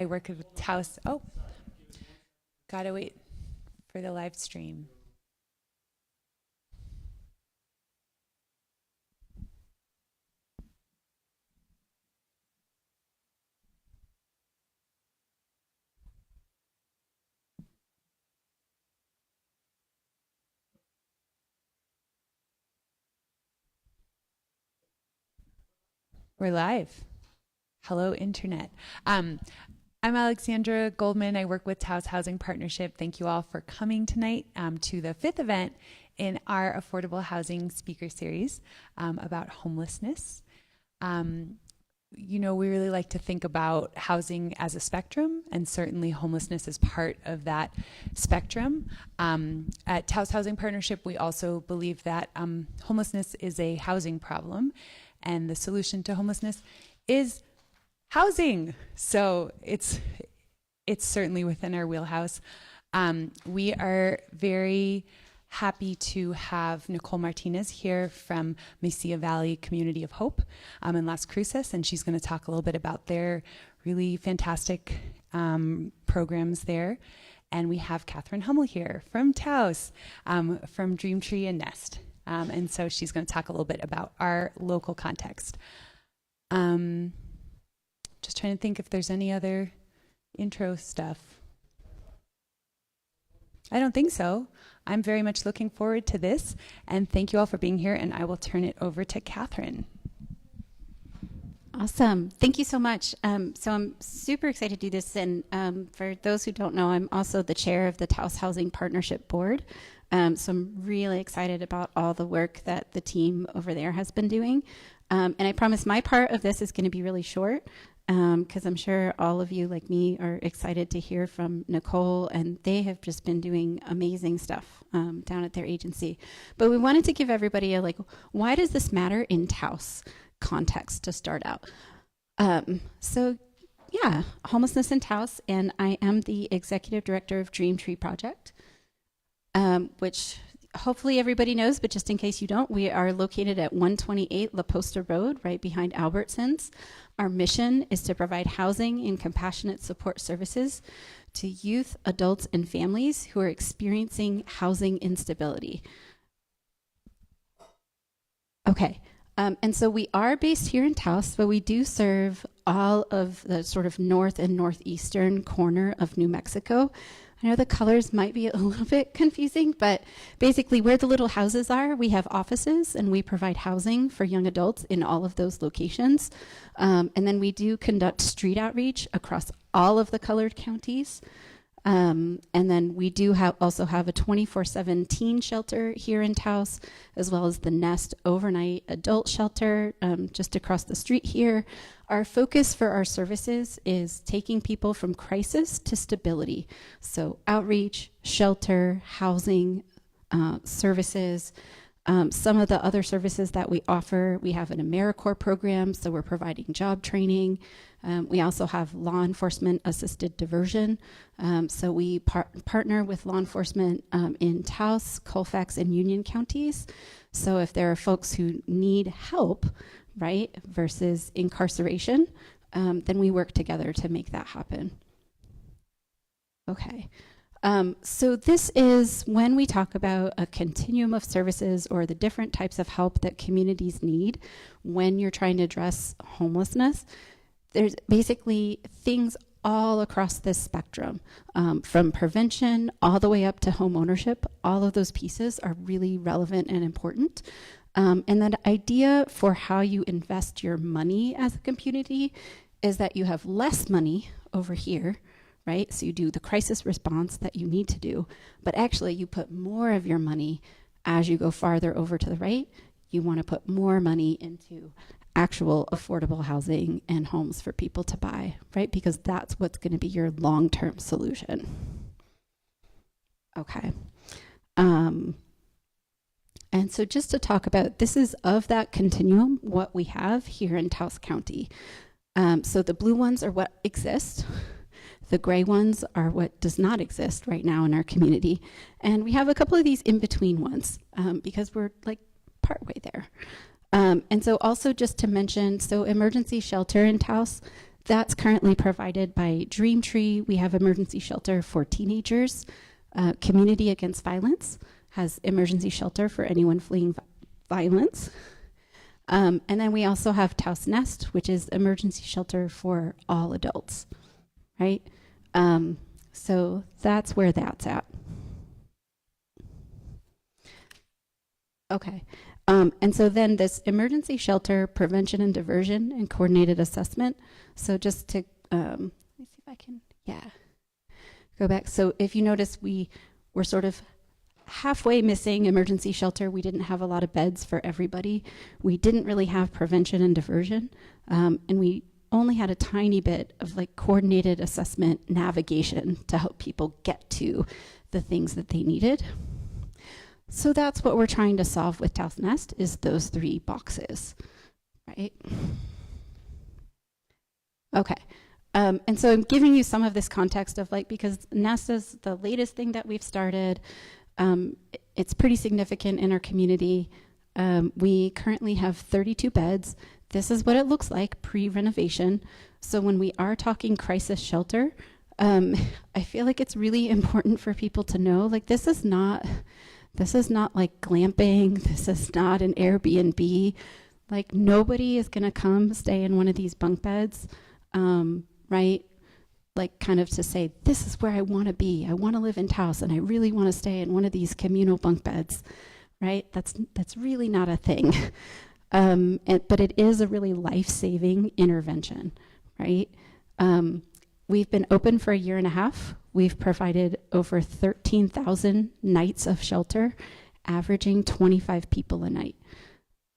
I work with Taos. Oh, gotta wait for the live stream. We're live. Hello, Internet. I'm Alexandra Goldman. I work with Taos Housing Partnership. Thank you all for coming tonight to the 5th event in our affordable housing speaker series about homelessness. We really like to think about housing as a spectrum, and certainly homelessness is part of that spectrum. At Taos Housing Partnership, we also believe that homelessness is a housing problem, and the solution to homelessness is housing. So it's certainly within our wheelhouse. We are very happy to have Nicole Martinez here from Mesilla Valley Community of Hope in Las Cruces, and she's going to talk a little bit about their really fantastic programs there. And we have Catherine Hummel here from Taos, from Dream Tree and Nest. And so she's going to talk a little bit about our local context. Just trying to think if there's any other intro stuff. I don't think so. I'm very much looking forward to this, and thank you all for being here, and I will turn it over to Catherine. Awesome. Thank you so much. So I'm super excited to do this, and for those who don't know, I'm also the chair of the Taos Housing Partnership Board. So I'm really excited about all the work that the team over there has been doing. And I promise my part of this is going to be really short, because I'm sure all of you, like me, are excited to hear from Nicole, and they have just been doing amazing stuff down at their agency. But we wanted to give everybody a, why does this matter in Taos context to start out? So yeah, homelessness in Taos, and I am the executive director of Dream Tree Project, which hopefully everybody knows, but just in case you don't, we are located at 128 La Posta Road, right behind Albertsons. Our mission is to provide housing and compassionate support services to youth, adults, and families who are experiencing housing instability. Okay, and so we are based here in Taos, but we do serve all of the sort of north and northeastern corner of New Mexico. I know the colors might be a little bit confusing, but basically where the little houses are, we have offices, and we provide housing for young adults in all of those locations. And then we do conduct street outreach across all of the colored counties. And then we do also have a 24/7 teen shelter here in Taos, as well as the Nest overnight adult shelter just across the street here. Our focus for our services is taking people from crisis to stability. So outreach, shelter, housing, services. Some of the other services that we offer, we have an AmeriCorps program, so we're providing job training. We also have law enforcement assisted diversion. So we partner with law enforcement in Taos, Colfax, and Union counties. So if there are folks who need help, right, versus incarceration, then we work together to make that happen. Okay. So this is when we talk about a continuum of services or the different types of help that communities need when you're trying to address homelessness. There's basically things all across this spectrum, from prevention all the way up to home ownership. All of those pieces are really relevant and important. And that idea for how you invest your money as a community is that you have less money over here, right? So you do the crisis response that you need to do, but actually you put more of your money as you go farther over to the right. You want to put more money into actual affordable housing and homes for people to buy, right? Because that's what's going to be your long-term solution. Okay. And so just to talk about, this is of that continuum, what we have here in Taos County. So the blue ones are what exists. The gray ones are what does not exist right now in our community. And we have a couple of these in-between ones because we're like partway there. And so also just to mention, so emergency shelter in Taos, That's currently provided by Dream Tree. We have emergency shelter for teenagers. Community Against Violence has emergency shelter for anyone fleeing violence. And then we also have Taos Nest, which is emergency shelter for all adults, right? So that's where that's at. Okay. And so then this emergency shelter prevention and diversion and coordinated assessment. So just to, let me see if I can, go back. So if you notice, we were sort of halfway missing emergency shelter. We didn't have a lot of beds for everybody. We didn't really have prevention and diversion. And we only had a tiny bit of like coordinated assessment navigation to help people get to the things that they needed. So that's what we're trying to solve with Taos Nest, is those 3 boxes, right? Okay. And so I'm giving you some of this context of like, because Nest is the latest thing that we've started. It's pretty significant in our community. We currently have 32 beds. This is what it looks like pre-renovation. So when we are talking crisis shelter, I feel like it's really important for people to know, like, this is not like glamping. This is not an Airbnb. Like, nobody is going to come stay in one of these bunk beds, right? Like, kind of to say, this is where I want to be. I want to live in Taos, and I really want to stay in one of these communal bunk beds, right? That's really not a thing. But it is a really life-saving intervention, right? We've been open for 1.5 years. We've provided over 13,000 nights of shelter, averaging 25 people a night.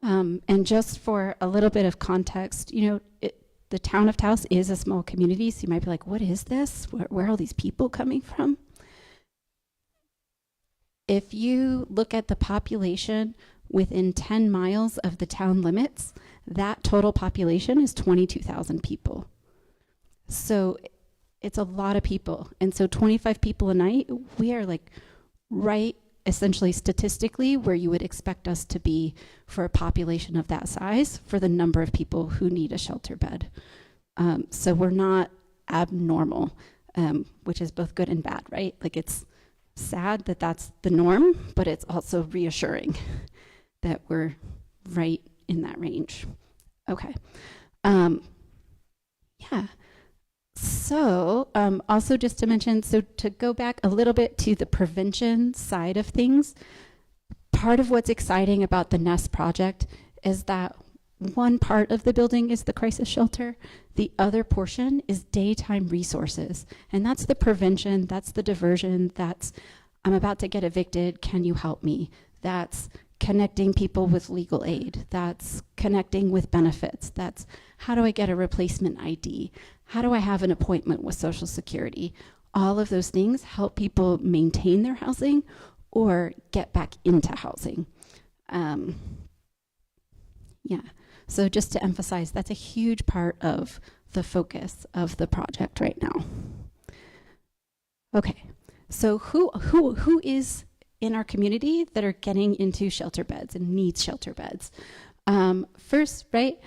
And just for a little bit of context, you know, the town of Taos is a small community, so you might be like, what is this? Where are all these people coming from? If you look at the population within 10 miles of the town limits, that total population is 22,000 people. So it's a lot of people. And so 25 people a night, we are like right essentially statistically where you would expect us to be for a population of that size for the number of people who need a shelter bed. So we're not abnormal, which is both good and bad, right? Like, it's sad that that's the norm, but it's also reassuring that we're right in that range. Okay. Yeah. So also just to mention, so to go back a little bit to the prevention side of things, part of what's exciting about the Nest project is that one part of the building is the crisis shelter. The other portion is daytime resources. And that's the prevention, that's the diversion, that's I'm about to get evicted, can you help me? That's connecting people with legal aid. That's connecting with benefits. That's how do I get a replacement ID? How do I have an appointment with Social Security? All of those things help people maintain their housing or get back into housing. Yeah, so just to emphasize, that's a huge part of the focus of the project right now. Okay, so who is in our community that are getting into shelter beds and needs shelter beds? First, right,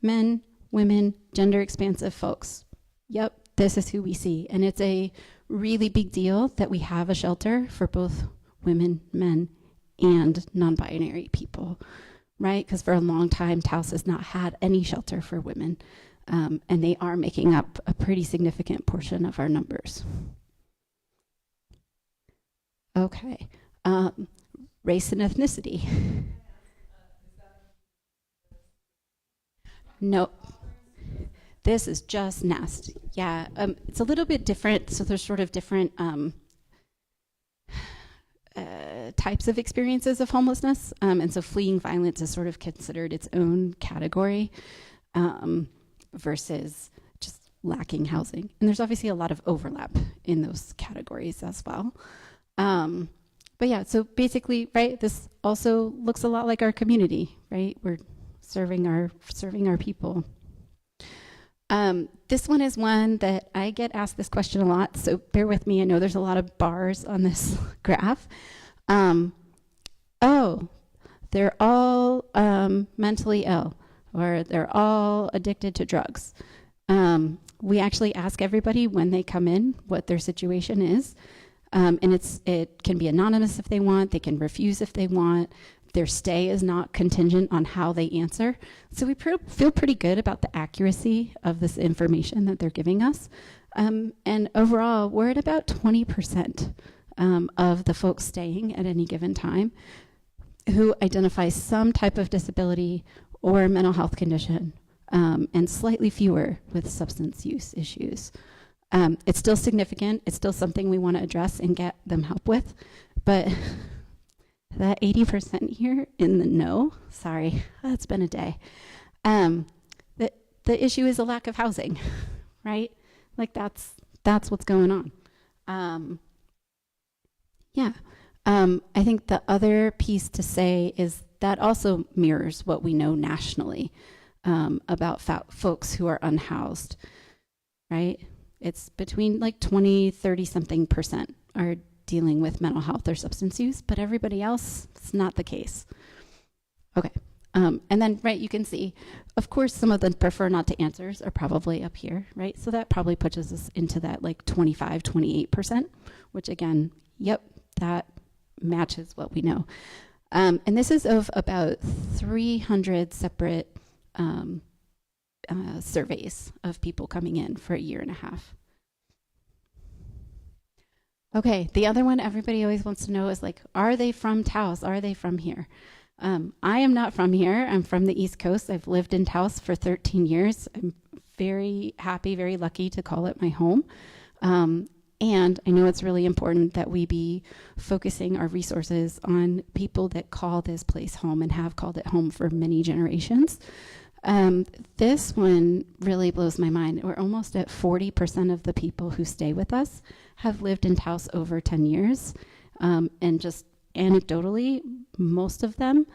men, women, gender expansive folks. Yep, this is who we see. And it's a really big deal that we have a shelter for both women, men, and non-binary people, right? Because for a long time, Taos has not had any shelter for women. And they are making up a pretty significant portion of our numbers. Okay. Race and ethnicity. No, this is just Nest. Yeah, it's a little bit different. So there's sort of different types of experiences of homelessness. And so fleeing violence is sort of considered its own category versus just lacking housing. And there's obviously a lot of overlap in those categories as well. But yeah, so basically, right, this also looks a lot like our community, right? We're serving our people. This one is one that I get asked this question a lot, so bear with me. I know there's a lot of bars on this graph. Oh, they're all mentally ill, or they're all addicted to drugs. We actually ask everybody when they come in what their situation is. And it can be anonymous if they want. They can refuse if they want. Their stay is not contingent on how they answer. So we feel pretty good about the accuracy of this information that they're giving us. And overall, we're at about 20% of the folks staying at any given time who identify some type of disability or mental health condition, and slightly fewer with substance use issues. It's still significant. It's still something we want to address and get them help with. But that 80% here in the no, sorry, it's been a day. The issue is a lack of housing, right? Like that's what's going on. I think the other piece to say is that also mirrors what we know nationally about folks who are unhoused, right? It's between like 20, 30 something percent are dealing with mental health or substance use, but everybody else, it's not the case. Okay. And then, right, you can see, of course, some of the prefer not to answers are probably up here, right? So that probably pushes us into that like 25, 28%, which again, yep, that matches what we know. And this is of about 300 separate surveys of people coming in for a year and a half. Okay, the other one everybody always wants to know is like, are they from Taos? Are they from here? I am not from here. I'm from the East Coast. I've lived in Taos for 13 years. I'm very happy, very lucky to call it my home. And I know it's really important that we be focusing our resources on people that call this place home and have called it home for many generations. This one really blows my mind. We're almost at 40% of the people who stay with us have lived in Taos over 10 years. And just anecdotally, most of them,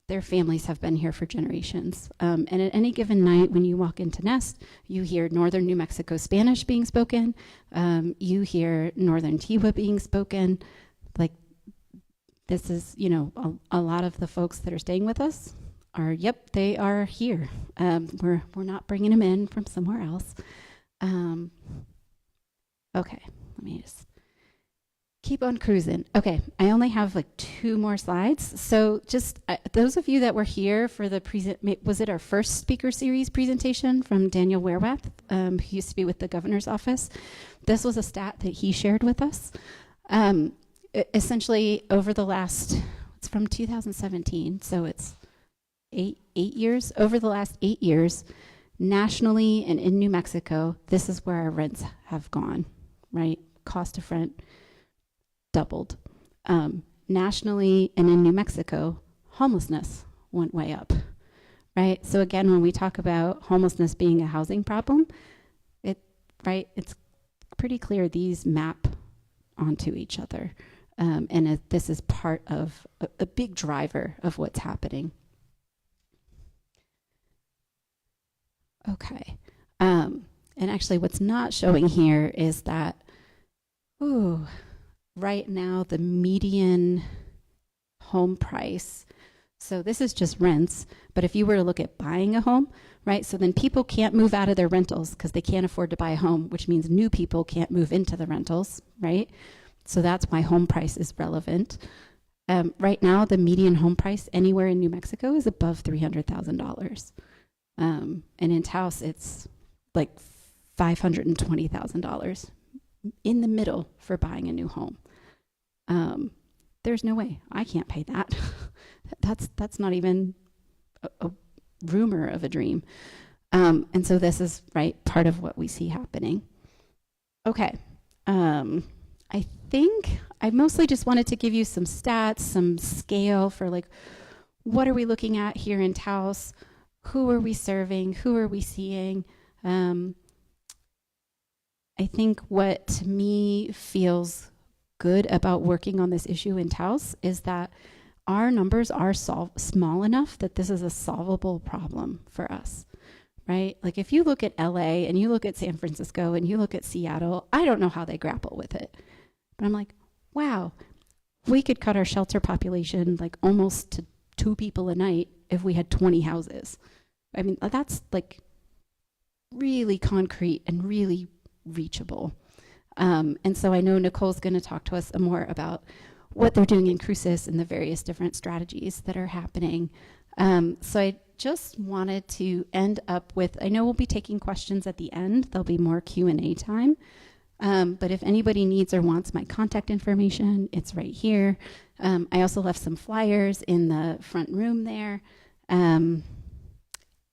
their families have been here for generations. And at any given night, when you walk into Nest, you hear Northern New Mexico Spanish being spoken. You hear Northern Tiwa being spoken. Like, this is, you know, a lot of the folks that are staying with us are, yep, they are here. We're not bringing them in from somewhere else. Okay, let me just keep on cruising. Okay, I only have like 2 more slides. So just those of you that were here for the was it our first speaker series presentation from Daniel Werwath, who used to be with the governor's office. This was a stat that he shared with us. Essentially over the last, it's from 2017, so it's eight years. Over the last 8 years, nationally and in New Mexico, this is where our rents have gone, right? Cost of rent doubled. Nationally and in New Mexico, homelessness went way up, right? So again, when we talk about homelessness being a housing problem, it's pretty clear these map onto each other. And this is part of a big driver of what's happening. Okay. And actually what's not showing here is that, right now, the median home price, so this is just rents, but if you were to look at buying a home, right, so then people can't move out of their rentals because they can't afford to buy a home, which means new people can't move into the rentals, right? So that's why home price is relevant. Right now, the median home price anywhere in New Mexico is above $300,000. And in Taos, it's like $520,000 in the middle for buying a new home. There's no way I can't pay that. That's not even a rumor of a dream. And so this is part of what we see happening. Okay. I think I mostly just wanted to give you some stats, some scale for like, what are we looking at here in Taos? Who are we serving? Who are we seeing? I think what to me feels good about working on this issue in Taos is that our numbers are small enough that this is a solvable problem for us, right? Like if you look at LA and you look at San Francisco and you look at Seattle, I don't know how they grapple with it. But I'm like, wow, we could cut our shelter population like almost to 2 people a night if we had 20 houses. I mean, that's like really concrete and really reachable. And so I know Nicole's going to talk to us more about what they're doing in Cruces and the various different strategies that are happening. So I just wanted to end up with, I know we'll be taking questions at the end. There'll be more Q&A time. But if anybody needs or wants my contact information, it's right here. I also left some flyers in the front room there.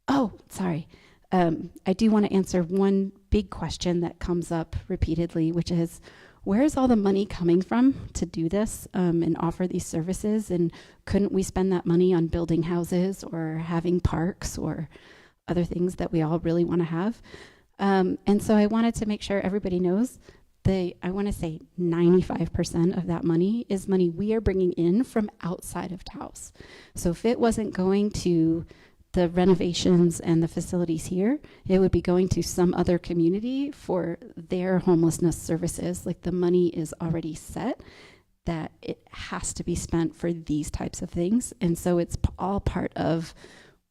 Oh, sorry. I do want to answer one big question that comes up repeatedly, which is, where is all the money coming from to do this and offer these services? And couldn't we spend that money on building houses or having parks or other things that we all really want to have? And so I wanted to make sure everybody knows I want to say 95% of that money is money we are bringing in from outside of Taos. So if it wasn't going to the renovations and the facilities here, it would be going to some other community for their homelessness services. Like, the money is already set that it has to be spent for these types of things. And so it's all part of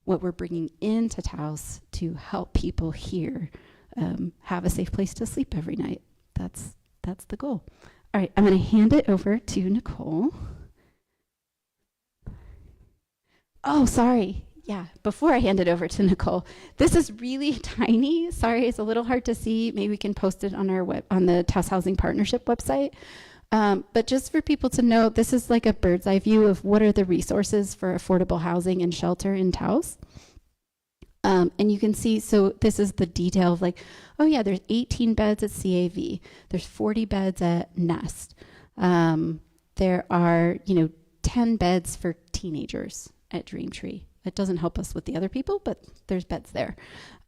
what we're bringing into Taos to help people here have a safe place to sleep every night. That's the goal. All right, I'm going to hand it over to Nicole. Oh, sorry. Yeah, before I hand it over to Nicole, this is really tiny. Sorry, it's a little hard to see. Maybe we can post it on our on the Taos Housing Partnership website. But just for people to know, this is like a bird's eye view of what are the resources for affordable housing and shelter in Taos. And you can see, so this is the detail of like, oh yeah, there's 18 beds at CAV. There's 40 beds at Nest. There are, 10 beds for teenagers at Dreamtree. It doesn't help us with the other people, but there's beds there.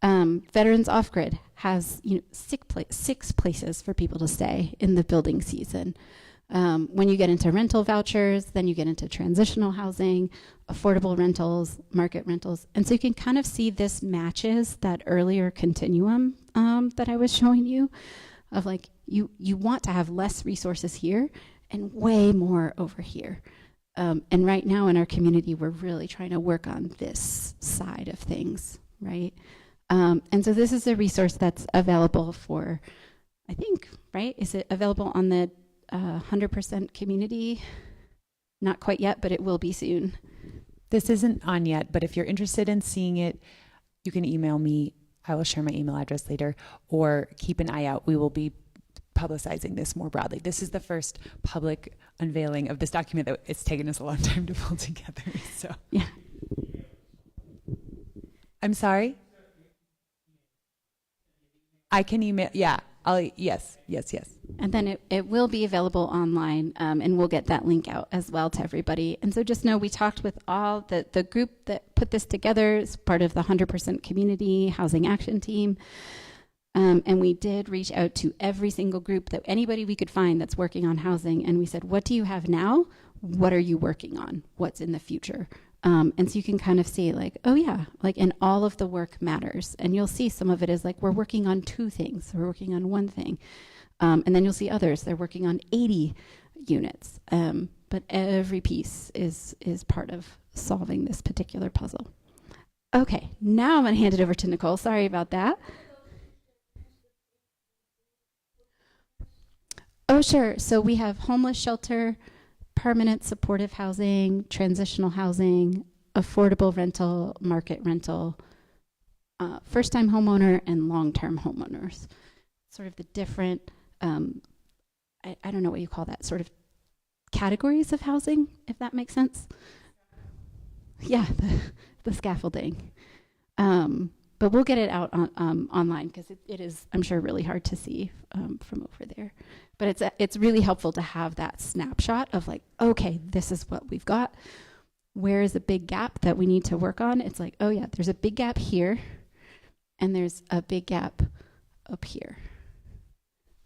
Veterans Off Grid has 6 places for people to stay in the building season. When you get into rental vouchers, then you get into transitional housing, affordable rentals, market rentals. And so you can kind of see this matches that earlier continuum that I was showing you of like, you want to have less resources here and way more over here. And right now in our community, we're really trying to work on this side of things, right? And so this is a resource that's available for, I think, right? Is it available on the 100% community? Not quite yet, but it will be soon. This isn't on yet, but if you're interested in seeing it, you can email me. I will share my email address later, or keep an eye out. We will be publicizing this more broadly. This is the first public unveiling of this document that it's taken us a long time to pull together. So yeah. I'm sorry? I can email, yeah. Yes. And then it will be available online, and we'll get that link out as well to everybody. And so just know we talked with all the group that put this together as part of the 100% Community Housing Action Team. And we did reach out to every single group, that anybody we could find that's working on housing. And we said, what do you have now? What are you working on? What's in the future? And so you can kind of see like, oh yeah, like, and all of the work matters. And you'll see some of it is like, we're working on 2 things. We're working on 1 thing. And then you'll see others, they're working on 80 units. But every piece is part of solving this particular puzzle. Okay, now I'm gonna hand it over to Nicole. Sorry about that. Oh, sure. So we have homeless shelter, permanent supportive housing, transitional housing, affordable rental, market rental, first-time homeowner, and long-term homeowners. Sort of the different, I don't know what you call that, sort of categories of housing, if that makes sense. Yeah, the scaffolding. But we'll get it out on, online, because it is, I'm sure, really hard to see from over there. But it's really helpful to have that snapshot of like, okay, this is what we've got. Where is a big gap that we need to work on? It's like, oh yeah, there's a big gap here, and there's a big gap up here.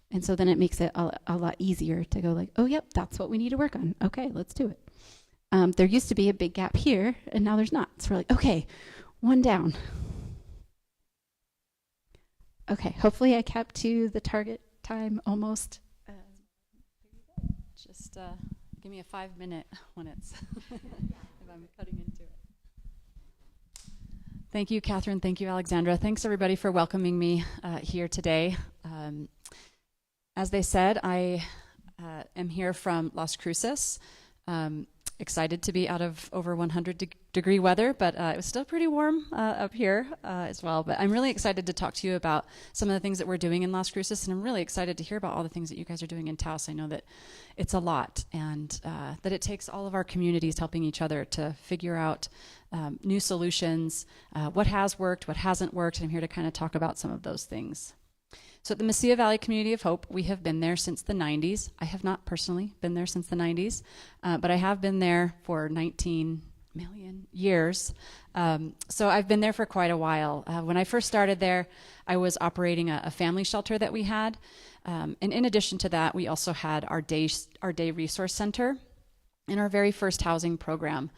And so then it makes it a lot easier to go like, oh yep, that's what we need to work on. Okay, let's do it. There used to be a big gap here, and now there's not. So we're like, okay, 1 down. Okay, hopefully I kept to the target time almost. Just give me a 5-minute when it's if I'm cutting into it. Thank you, Catherine. Thank you, Alexandra. Thanks, everybody, for welcoming me here today. As they said, I am here from Las Cruces. Excited to be out of over 100-degree weather, but it was still pretty warm up here as well. But I'm really excited to talk to you about some of the things that we're doing in Las Cruces, and I'm really excited to hear about all the things that you guys are doing in Taos. I know that it's a lot, and that it takes all of our communities helping each other to figure out new solutions, what has worked, what hasn't worked, and I'm here to kind of talk about some of those things. So at the Mesilla Valley Community of Hope, we have been there since the 90s. I have not personally been there since the 90s, but I have been there for 19 million years. So I've been there for quite a while. When I first started there, I was operating a family shelter that we had. And in addition to that, we also had our day resource center in our very first housing program.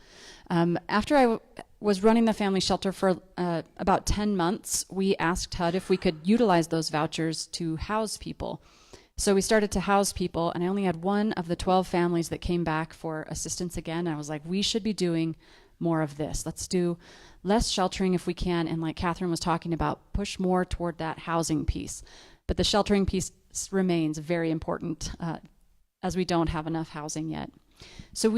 After I was running the family shelter for about 10 months, we asked HUD if we could utilize those vouchers to house people. So we started to house people, and I only had one of the 12 families that came back for assistance again. And I was like, we should be doing more of this. Let's do less sheltering if we can, and like Catherine was talking about, push more toward that housing piece. But the sheltering piece remains very important as we don't have enough housing yet. So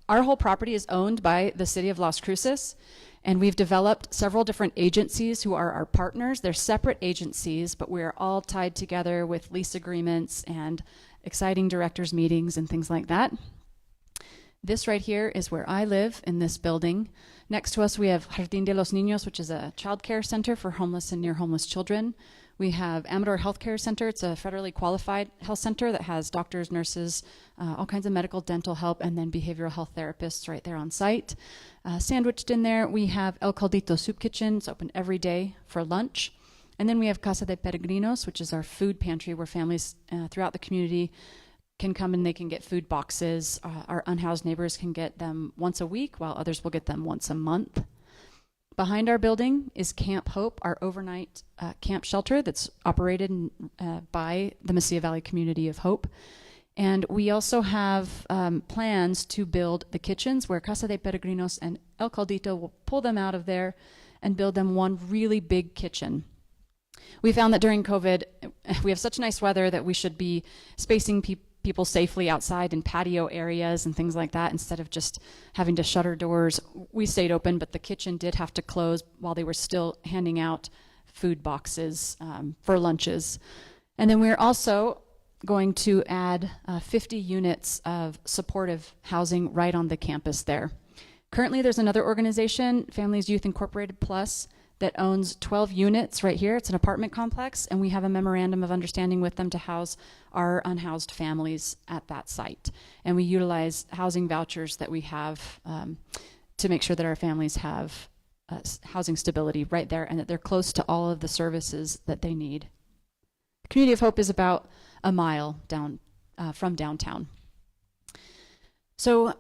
our whole property is owned by the city of Las Cruces, and we've developed several different agencies who are our partners. They're separate agencies, but we're all tied together with lease agreements and exciting directors meetings and things like that. This right here is where I live, in this building. Next to us, we have Jardín de los Niños, which is a child care center for homeless and near homeless children. We have Amador Healthcare Center. It's a federally qualified health center that has doctors, nurses, all kinds of medical, dental help, and then behavioral health therapists right there on site. Sandwiched in there, we have El Caldito Soup Kitchen. It's open every day for lunch. And then we have Casa de Peregrinos, which is our food pantry where families throughout the community can come and they can get food boxes. Our unhoused neighbors can get them once a week, while others will get them once a month. Behind our building is Camp Hope, our overnight camp shelter that's operated by the Mesilla Valley Community of Hope. And we also have plans to build the kitchens where Casa de Peregrinos and El Caldito will pull them out of there and build them one really big kitchen. We found that during COVID, we have such nice weather that we should be spacing people safely outside in patio areas and things like that instead of just having to shutter doors. We stayed open, but the kitchen did have to close while they were still handing out food boxes for lunches. And then we're also going to add 50 units of supportive housing right on the campus there. Currently, there's another organization, Families Youth Incorporated Plus, that owns 12 units right here. It's an apartment complex, and we have a memorandum of understanding with them to house our unhoused families at that site. And we utilize housing vouchers that we have to make sure that our families have housing stability right there and that they're close to all of the services that they need. The Community of Hope is about a mile down from downtown. So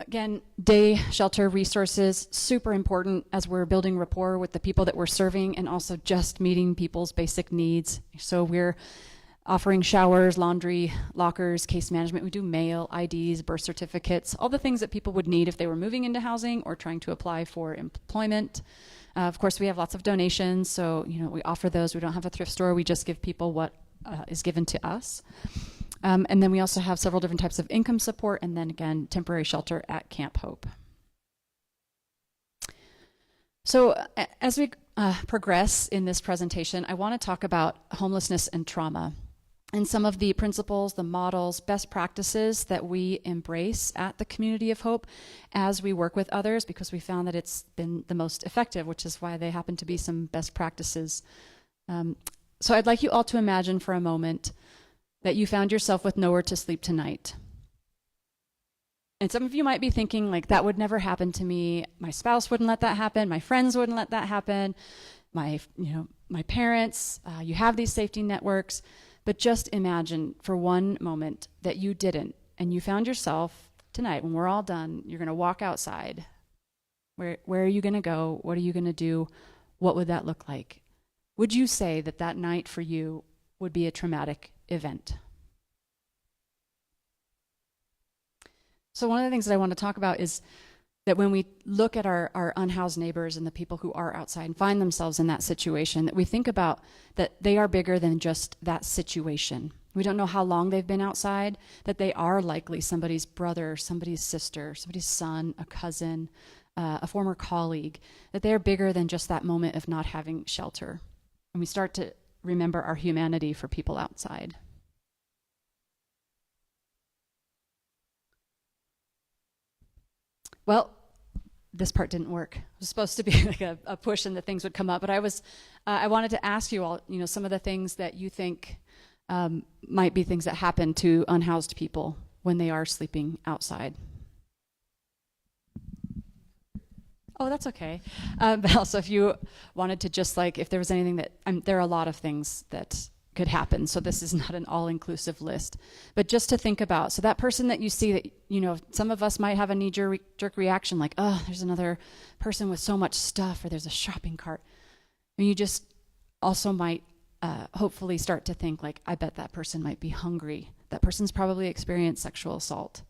again, day shelter resources, super important as we're building rapport with the people that we're serving and also just meeting people's basic needs. So we're offering showers, laundry, lockers, case management. We do mail, IDs, birth certificates, all the things that people would need if they were moving into housing or trying to apply for employment. Of course, we have lots of donations, so we offer those. We don't have a thrift store. We just give people what is given to us. And then we also have several different types of income support, and then again, temporary shelter at Camp Hope. So as we progress in this presentation, I want to talk about homelessness and trauma and some of the principles, the models, best practices that we embrace at the Community of Hope as we work with others, because we found that it's been the most effective, which is why they happen to be some best practices. So I'd like you all to imagine for a moment that you found yourself with nowhere to sleep tonight. And some of you might be thinking, like, that would never happen to me. My spouse wouldn't let that happen. My friends wouldn't let that happen. My parents, you have these safety networks. But just imagine for one moment that you didn't, and you found yourself tonight, when we're all done, you're going to walk outside. Where are you going to go? What are you going to do? What would that look like? Would you say that that night for you would be a traumatic event? So one of the things that I want to talk about is that when we look at our unhoused neighbors and the people who are outside and find themselves in that situation, that we think about that they are bigger than just that situation. We don't know how long they've been outside, that they are likely somebody's brother, somebody's sister, somebody's son, a cousin, a former colleague, that they are bigger than just that moment of not having shelter. And we start to remember our humanity for people outside. Well, this part didn't work. It was supposed to be like a push and that things would come up, but I wanted to ask you all, some of the things that you think might be things that happen to unhoused people when they are sleeping outside. Oh, that's okay. But also, if you wanted to just if there was anything that, there are a lot of things that could happen, so this is not an all-inclusive list. But just to think about, so that person that you see that, some of us might have a knee-jerk reaction like, oh, there's another person with so much stuff, or there's a shopping cart. And you just also might hopefully start to think I bet that person might be hungry. That person's probably experienced sexual assault.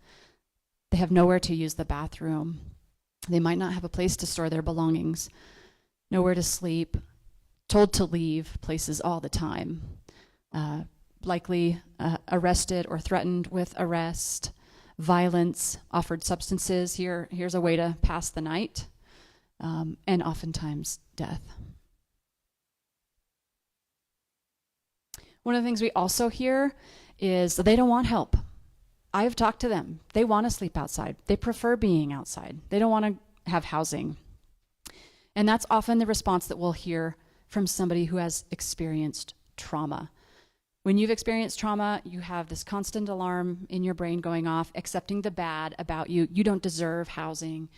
They have nowhere to use the bathroom. They might not have a place to store their belongings, nowhere to sleep, told to leave places all the time, likely arrested or threatened with arrest, violence, offered substances. Here's a way to pass the night, and oftentimes death. One of the things we also hear is that they don't want help. I've talked to them. They want to sleep outside. They prefer being outside. They don't want to have housing. And that's often the response that we'll hear from somebody who has experienced trauma. When you've experienced trauma, you have this constant alarm in your brain going off, accepting the bad about you. You don't deserve housing.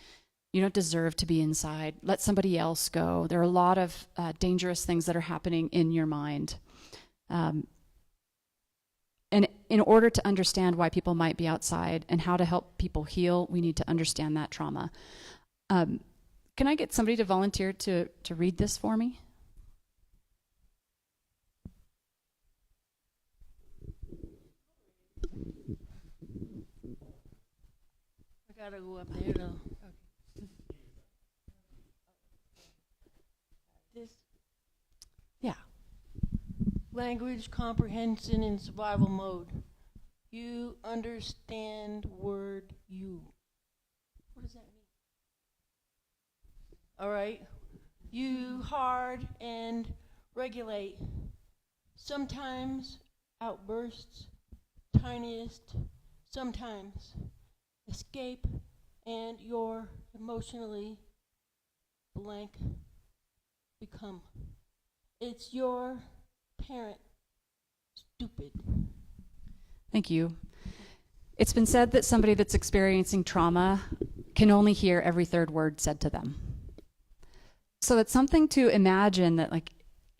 You don't deserve to be inside. Let somebody else go. There are a lot of dangerous things that are happening in your mind. And in order to understand why people might be outside and how to help people heal, we need to understand that trauma. Can I get somebody to volunteer to read this for me? I gotta go up there though. Okay. This Yeah. language comprehension in survival mode. You understand word you. What does that mean? All right. You hard and regulate. Sometimes outbursts, tiniest, sometimes escape, and your emotionally blank become. It's your parent stupid. Thank you. It's been said that somebody that's experiencing trauma can only hear every third word said to them. So it's something to imagine that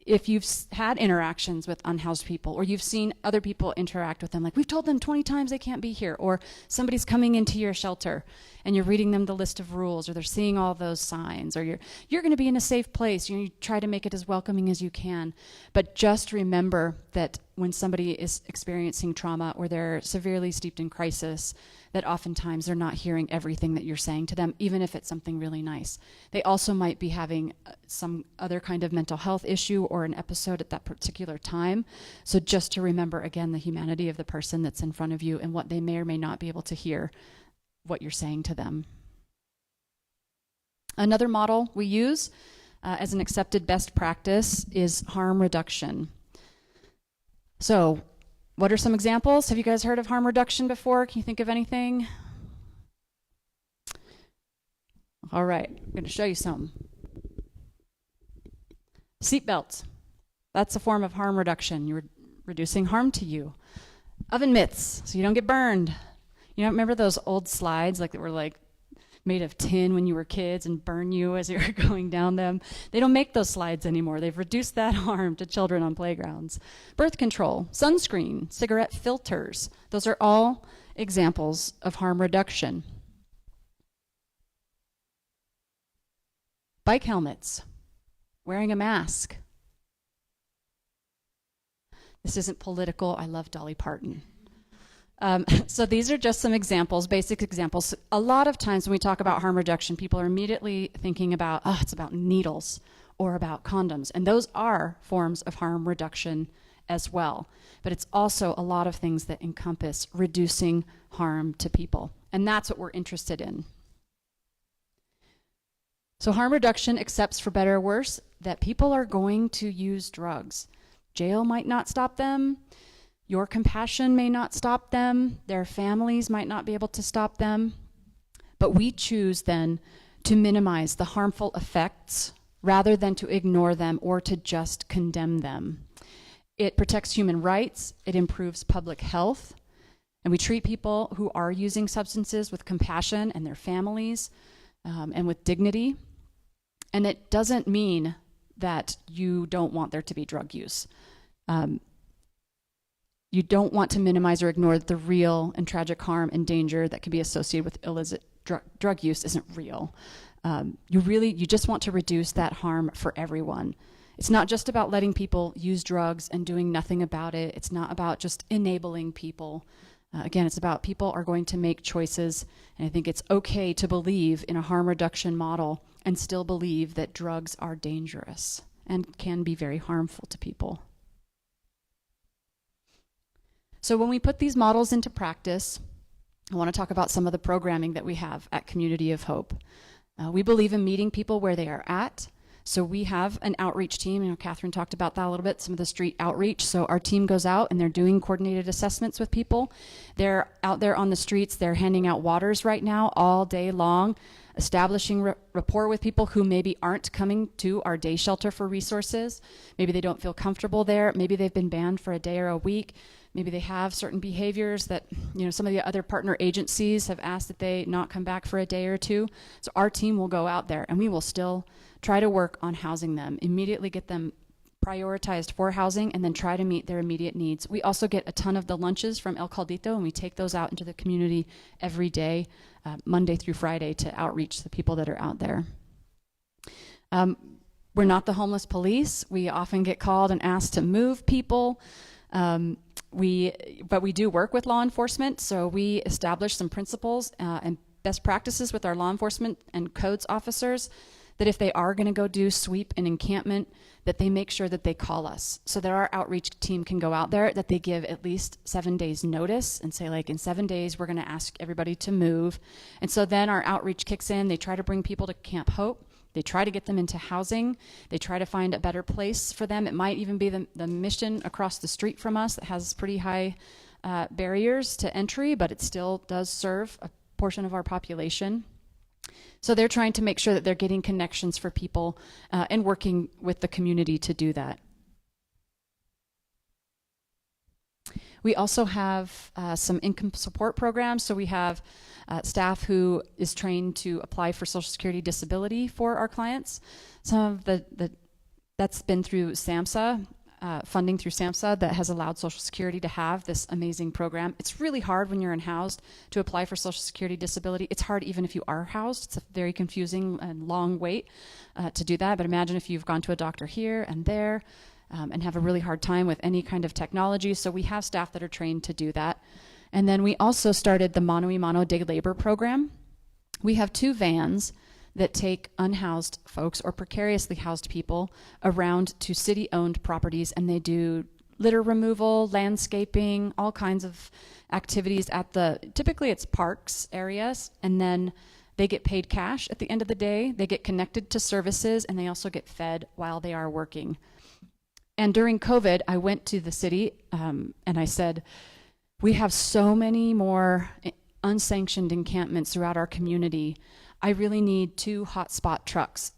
if you've had interactions with unhoused people, or you've seen other people interact with them, we've told them 20 times they can't be here, or somebody's coming into your shelter and you're reading them the list of rules, or they're seeing all those signs, or you're going to be in a safe place. You try to make it as welcoming as you can. But just remember that when somebody is experiencing trauma or they're severely steeped in crisis, that oftentimes they're not hearing everything that you're saying to them, even if it's something really nice. They also might be having some other kind of mental health issue or an episode at that particular time. So just to remember, again, the humanity of the person that's in front of you and what they may or may not be able to hear what you're saying to them. Another model we use as an accepted best practice is harm reduction. So what are some examples? Have you guys heard of harm reduction before? Can you think of anything? All right, I'm going to show you some. Seatbelts. That's a form of harm reduction. You're reducing harm to you. Oven mitts, so you don't get burned. You know, remember those old slides that were made of tin when you were kids and burn you as you were going down them? They don't make those slides anymore. They've reduced that harm to children on playgrounds. Birth control, sunscreen, cigarette filters. Those are all examples of harm reduction. Bike helmets, wearing a mask. This isn't political. I love Dolly Parton. So these are just some examples, basic examples. A lot of times when we talk about harm reduction, people are immediately thinking about, oh, it's about needles or about condoms. And those are forms of harm reduction as well. But it's also a lot of things that encompass reducing harm to people. And that's what we're interested in. So harm reduction accepts, for better or worse, that people are going to use drugs. Jail might not stop them. Your compassion may not stop them. Their families might not be able to stop them. But we choose then to minimize the harmful effects rather than to ignore them or to just condemn them. It protects human rights. It improves public health. And we treat people who are using substances with compassion and their families and with dignity. And it doesn't mean that you don't want there to be drug use. You don't want to minimize or ignore the real and tragic harm and danger that can be associated with illicit drug use isn't real. You just want to reduce that harm for everyone. It's not just about letting people use drugs and doing nothing about it. It's not about just enabling people. Again, it's about people are going to make choices, and I think it's okay to believe in a harm reduction model and still believe that drugs are dangerous and can be very harmful to people. So when we put these models into practice, I want to talk about some of the programming that we have at Community of Hope. We believe in meeting people where they are at. So we have an outreach team. You know, Catherine talked about that a little bit, some of the street outreach. So our team goes out and they're doing coordinated assessments with people. They're out there on the streets. They're handing out waters right now all day long, establishing rapport with people who maybe aren't coming to our day shelter for resources. Maybe they don't feel comfortable there. Maybe they've been banned for a day or a week. Maybe they have certain behaviors that, you know, some of the other partner agencies have asked that they not come back for a day or two. So our team will go out there and we will still try to work on housing them, immediately get them prioritized for housing, and then try to meet their immediate needs. We also get a ton of the lunches from El Caldito, and we take those out into the community every day, Monday through Friday, to outreach the people that are out there. We're not the homeless police. We often get called and asked to move people. But we do work with law enforcement, so we establish some principles and best practices with our law enforcement and codes officers that if they are going to go do sweep and encampment, that they make sure that they call us so that our outreach team can go out there, that they give at least 7 days notice and say, like, in 7 days, we're going to ask everybody to move. And so then our outreach kicks in. They try to bring people to Camp Hope. They try to get them into housing. They try to find a better place for them. It might even be the mission across the street from us that has pretty high barriers to entry, but it still does serve a portion of our population. So they're trying to make sure that they're getting connections for people and working with the community to do that. We also have some income support programs. So we have staff who is trained to apply for Social Security disability for our clients. Some of that's been through SAMHSA, funding through SAMHSA that has allowed Social Security to have this amazing program. It's really hard when you're unhoused to apply for Social Security disability. It's hard even if you are housed. It's a very confusing and long wait to do that. But imagine if you've gone to a doctor here and there and have a really hard time with any kind of technology. So we have staff that are trained to do that. And then we also started the Mano y Mano Day Labor program. We have 2 vans that take unhoused folks or precariously housed people around to city-owned properties, and they do litter removal, landscaping, all kinds of activities at typically it's parks areas, and then they get paid cash at the end of the day. They get connected to services, and they also get fed while they are working. And during COVID, I went to the city and I said, we have so many more unsanctioned encampments throughout our community. I really need 2 hotspot trucks.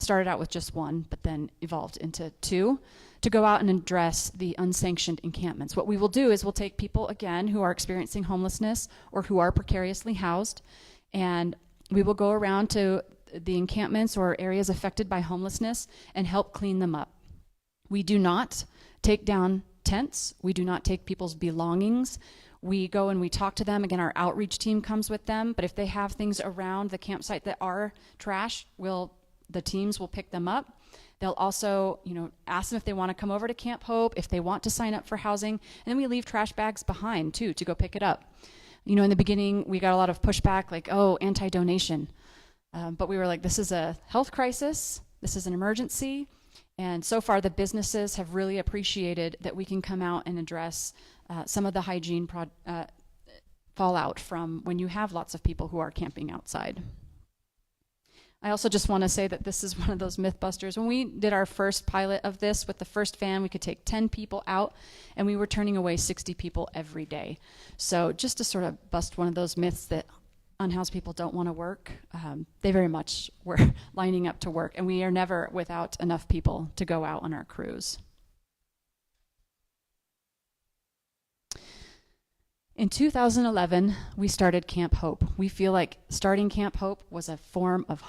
Started out with just 1, but then evolved into 2 to go out and address the unsanctioned encampments. What we will do is we'll take people, again, who are experiencing homelessness or who are precariously housed, and we will go around to the encampments or areas affected by homelessness and help clean them up. We do not take down tents. We do not take people's belongings. We go and we talk to them. Again, our outreach team comes with them, but if they have things around the campsite that are trash, the teams will pick them up. They'll also, ask them if they want to come over to Camp Hope, if they want to sign up for housing, and then we leave trash bags behind too to go pick it up. In the beginning, we got a lot of pushback, like, oh, anti-donation. But we were like, this is a health crisis, this is an emergency, and so far the businesses have really appreciated that we can come out and address some of the hygiene fallout from when you have lots of people who are camping outside. I also just want to say that this is one of those myth busters. When we did our first pilot of this with the first van, we could take 10 people out, and we were turning away 60 people every day. So just to sort of bust one of those myths that unhoused people don't want to work, they very much were lining up to work, and we are never without enough people to go out on our crews. In 2011, we started Camp Hope. We feel like starting Camp Hope was a form of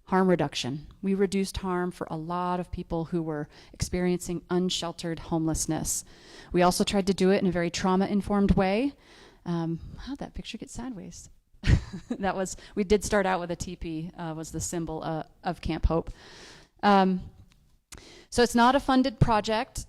harm reduction. We reduced harm for a lot of people who were experiencing unsheltered homelessness. We also tried to do it in a very trauma-informed way. How'd that picture get sideways? We did start out with a teepee, was the symbol of Camp Hope. So it's not a funded project.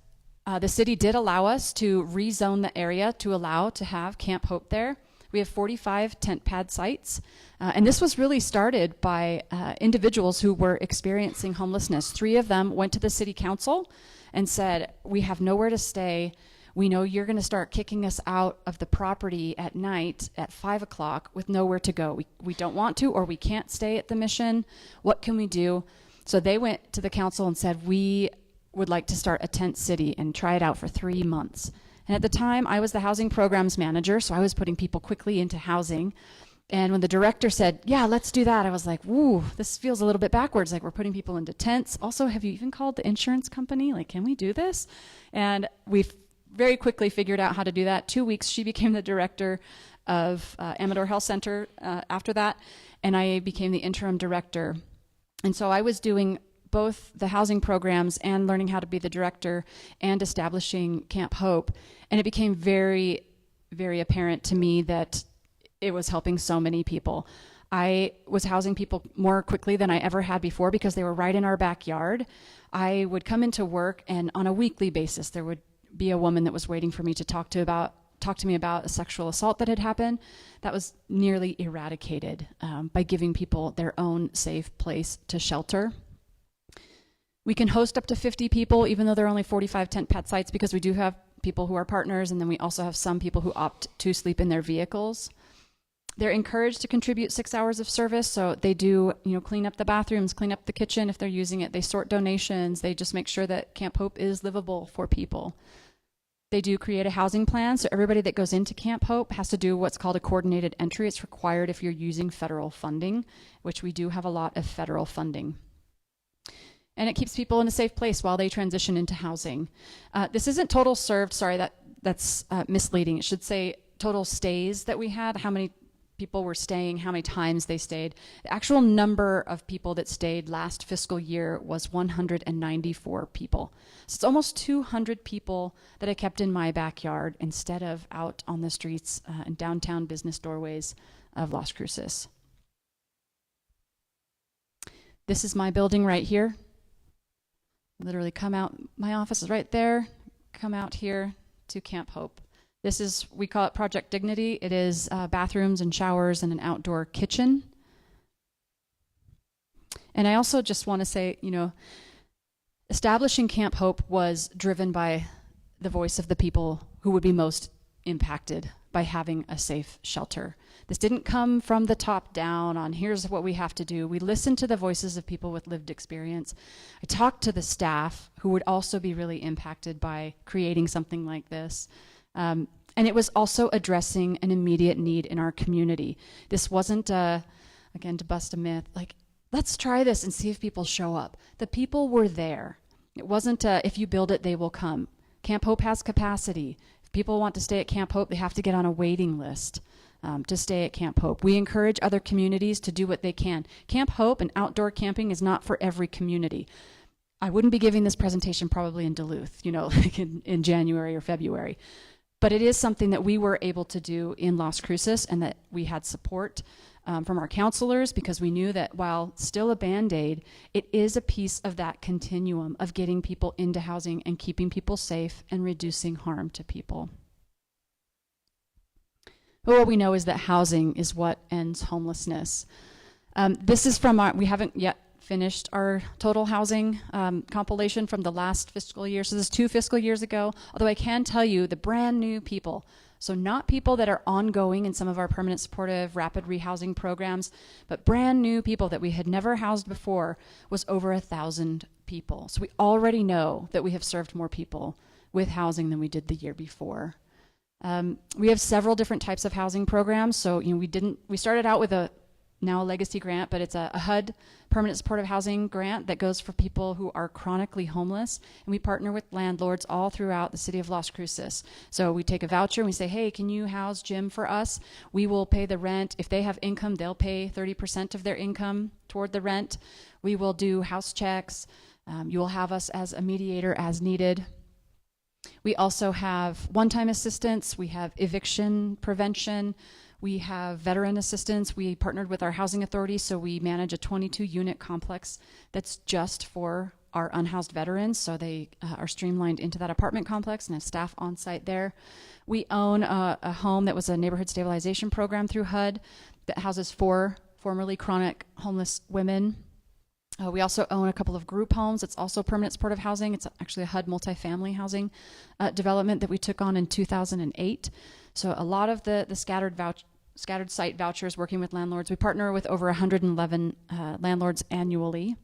The city did allow us to rezone the area to allow to have Camp Hope there. We have 45 tent pad sites, and this was really started by individuals who were experiencing homelessness. 3 of them went to the city council and said, we have nowhere to stay. We know you're going to start kicking us out of the property at night at 5 o'clock with nowhere to go. We don't want to, or we can't stay at the mission. What can we do? So they went to the council and said, we would like to start a tent city and try it out for 3 months. And at the time, I was the housing programs manager, so I was putting people quickly into housing. And when the director said, yeah, let's do that, I was like, woo, this feels a little bit backwards, like we're putting people into tents. Also, have you even called the insurance company? Like, can we do this? And we very quickly figured out how to do that. 2 weeks, she became the director of Amador Health Center after that, and I became the interim director. And so I was doing both the housing programs and learning how to be the director and establishing Camp Hope. And it became very, very apparent to me that it was helping so many people. I was housing people more quickly than I ever had before because they were right in our backyard. I would come into work, and on a weekly basis, there would be a woman that was waiting for me to talk to me about a sexual assault that had happened. That was nearly eradicated by giving people their own safe place to shelter. We can host up to 50 people, even though there are only 45 tent pad sites, because we do have people who are partners, and then we also have some people who opt to sleep in their vehicles. They're encouraged to contribute 6 hours of service, so they do, clean up the bathrooms, clean up the kitchen if they're using it. They sort donations. They just make sure that Camp Hope is livable for people. They do create a housing plan, so everybody that goes into Camp Hope has to do what's called a coordinated entry. It's required if you're using federal funding, which we do have a lot of federal funding. And it keeps people in a safe place while they transition into housing. This isn't total served, sorry, that's misleading. It should say total stays that we had, how many people were staying, how many times they stayed. The actual number of people that stayed last fiscal year was 194 people. So it's almost 200 people that I kept in my backyard instead of out on the streets and downtown business doorways of Las Cruces. This is my building right here. Literally come out, my office is right there, come out here to Camp Hope. This is, we call it Project Dignity. It is bathrooms and showers and an outdoor kitchen. And I also just want to say, establishing Camp Hope was driven by the voice of the people who would be most impacted by having a safe shelter. This didn't come from the top down on here's what we have to do. We listened to the voices of people with lived experience. I talked to the staff who would also be really impacted by creating something like this. And it was also addressing an immediate need in our community. This wasn't, again, to bust a myth, like, let's try this and see if people show up. The people were there. It wasn't, if you build it, they will come. Camp Hope has capacity. If people want to stay at Camp Hope, they have to get on a waiting list to stay at Camp Hope. We encourage other communities to do what they can. Camp Hope and outdoor camping is not for every community. I wouldn't be giving this presentation probably in Duluth, like in January or February. But it is something that we were able to do in Las Cruces and that we had support from our counselors, because we knew that while still a Band-Aid, it is a piece of that continuum of getting people into housing and keeping people safe and reducing harm to people. But what we know is that housing is what ends homelessness. This is from we haven't yet finished our total housing compilation from the last fiscal year. So this is 2 fiscal years ago. Although I can tell you the brand new people, so not people that are ongoing in some of our permanent supportive rapid rehousing programs, but brand new people that we had never housed before, was over 1,000 people. So we already know that we have served more people with housing than we did the year before. We have several different types of housing programs. So we started out with a legacy grant, but it's a HUD, permanent supportive housing grant, that goes for people who are chronically homeless. And we partner with landlords all throughout the city of Las Cruces. So we take a voucher and we say, hey, can you house Jim for us? We will pay the rent. If they have income, they'll pay 30% of their income toward the rent. We will do house checks. You will have us as a mediator as needed. We also have one-time assistance. We have eviction prevention. We have veteran assistance. We partnered with our housing authority, so we manage a 22-unit complex that's just for our unhoused veterans. So they are streamlined into that apartment complex and have staff on site there. We own a home that was a neighborhood stabilization program through HUD that houses 4 formerly chronic homeless women. We also own a couple of group homes. It's also permanent supportive housing. It's actually a HUD multifamily housing development that we took on in 2008. So a lot of the scattered site vouchers, working with landlords. We partner with over 111 landlords annually.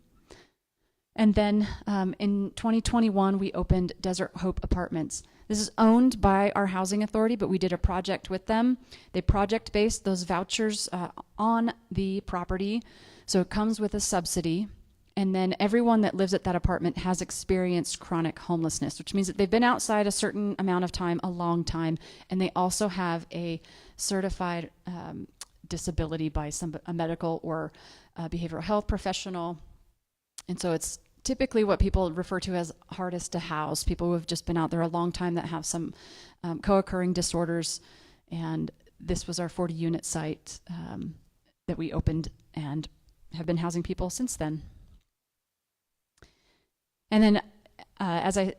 And then in 2021, we opened Desert Hope Apartments. This is owned by our housing authority, but we did a project with them. They project-based those vouchers on the property. So it comes with a subsidy. And then everyone that lives at that apartment has experienced chronic homelessness, which means that they've been outside a certain amount of time, a long time, and they also have a certified disability by a medical or behavioral health professional. And so it's typically what people refer to as hardest to house, people who have just been out there a long time that have some co-occurring disorders. And this was our 40-unit site that we opened and have been housing people since then. And then, as I